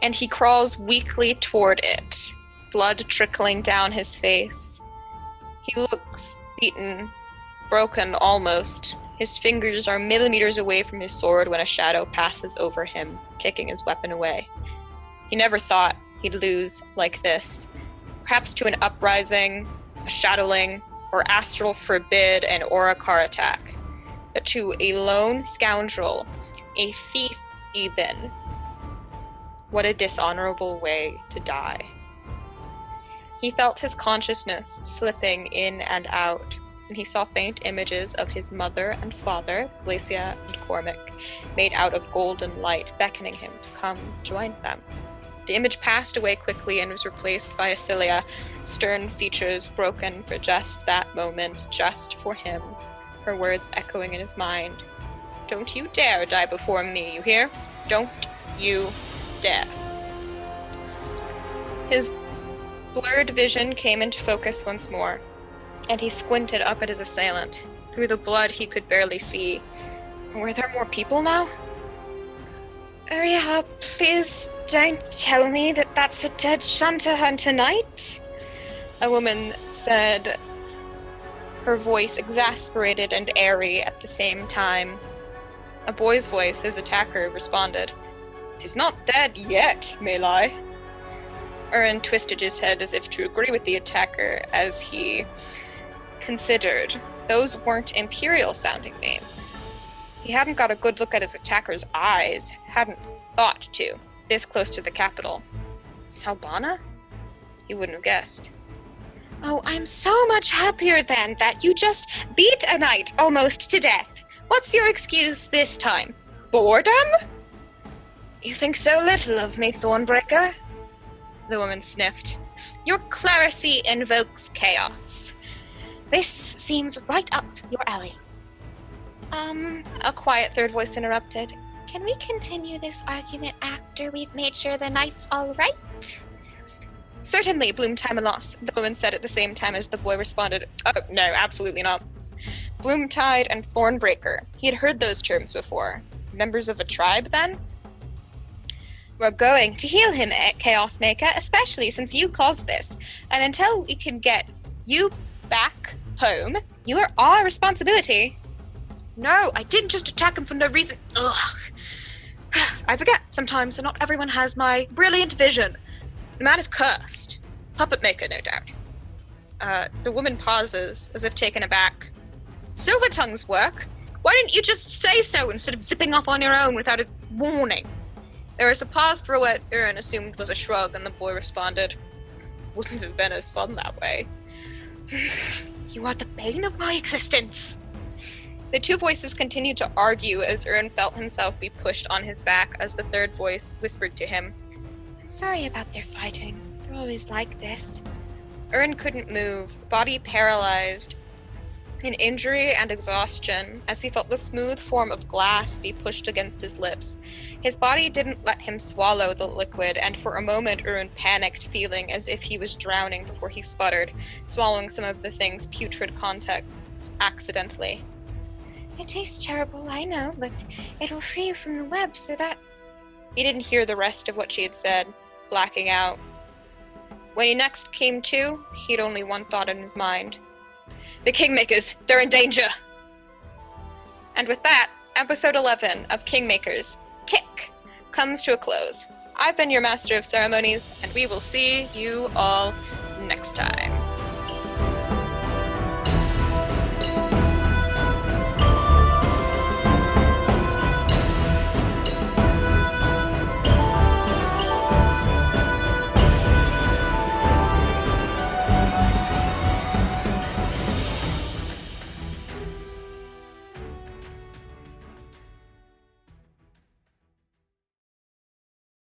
and he crawls weakly toward it, blood trickling down his face. He looks beaten, broken almost. His fingers are millimeters away from his sword when a shadow passes over him, kicking his weapon away. He never thought he'd lose like this. Perhaps to an uprising, a shadowling, or astral forbid and Orikar attack. But to a lone scoundrel, a thief even. What a dishonorable way to die. He felt his consciousness slipping in and out, and he saw faint images of his mother and father, Glacia and Cormac, made out of golden light, beckoning him to come join them. The image passed away quickly and was replaced by Asilia, stern features broken for just that moment, just for him, her words echoing in his mind. Don't you dare die before me, you hear? Don't you dare. His blurred vision came into focus once more, and he squinted up at his assailant. Through the blood he could barely see. Were there more people now? Uriah, please don't tell me that that's a dead shunter hunter knight, a woman said, her voice exasperated and airy at the same time. A boy's voice, his attacker, responded, "'Tis not dead yet, Malai." Aron twisted his head as if to agree with the attacker as he considered. Those weren't Imperial-sounding names. He hadn't got a good look at his attacker's eyes, hadn't thought to, this close to the capital. Salbana? He wouldn't have guessed. Oh, I'm so much happier then that you just beat a knight almost to death. What's your excuse this time? Boredom? You think so little of me, Thornbreaker? The woman sniffed. Your clerisy invokes chaos. This seems right up your alley. A quiet third voice interrupted. Can we continue this argument after we've made sure the night's all right? Certainly, Bloomtide, the woman said at the same time as the boy responded, Oh, no, absolutely not. Bloomtide and Thornbreaker. He had heard those terms before. Members of a tribe, then? We're going to heal him, Chaos Maker, especially since you caused this. And until we can get you back home, you are our responsibility. No, I didn't just attack him for no reason. Ugh. I forget sometimes that not everyone has my brilliant vision. The man is cursed. Puppet maker, no doubt. The woman pauses, as if taken aback. Silvertongue's work? Why didn't you just say so instead of zipping off on your own without a warning? There was a pause for what Aron assumed was a shrug, and the boy responded, Wouldn't have been as fun that way. You are the bane of my existence. The two voices continued to argue as Aron felt himself be pushed on his back as the third voice whispered to him, I'm sorry about their fighting. They're always like this. Aron couldn't move, body paralyzed in injury and exhaustion as he felt the smooth form of glass be pushed against his lips. His body didn't let him swallow the liquid, and for a moment Aron panicked, feeling as if he was drowning before he sputtered, swallowing some of the thing's putrid contents accidentally. It tastes terrible, I know, but it'll free you from the web so that... He didn't hear the rest of what she had said, blacking out. When he next came to, he had only one thought in his mind. The Kingmakers, they're in danger! And with that, episode 11 of Kingmakers, Tick, comes to a close. I've been your Master of Ceremonies, and we will see you all next time.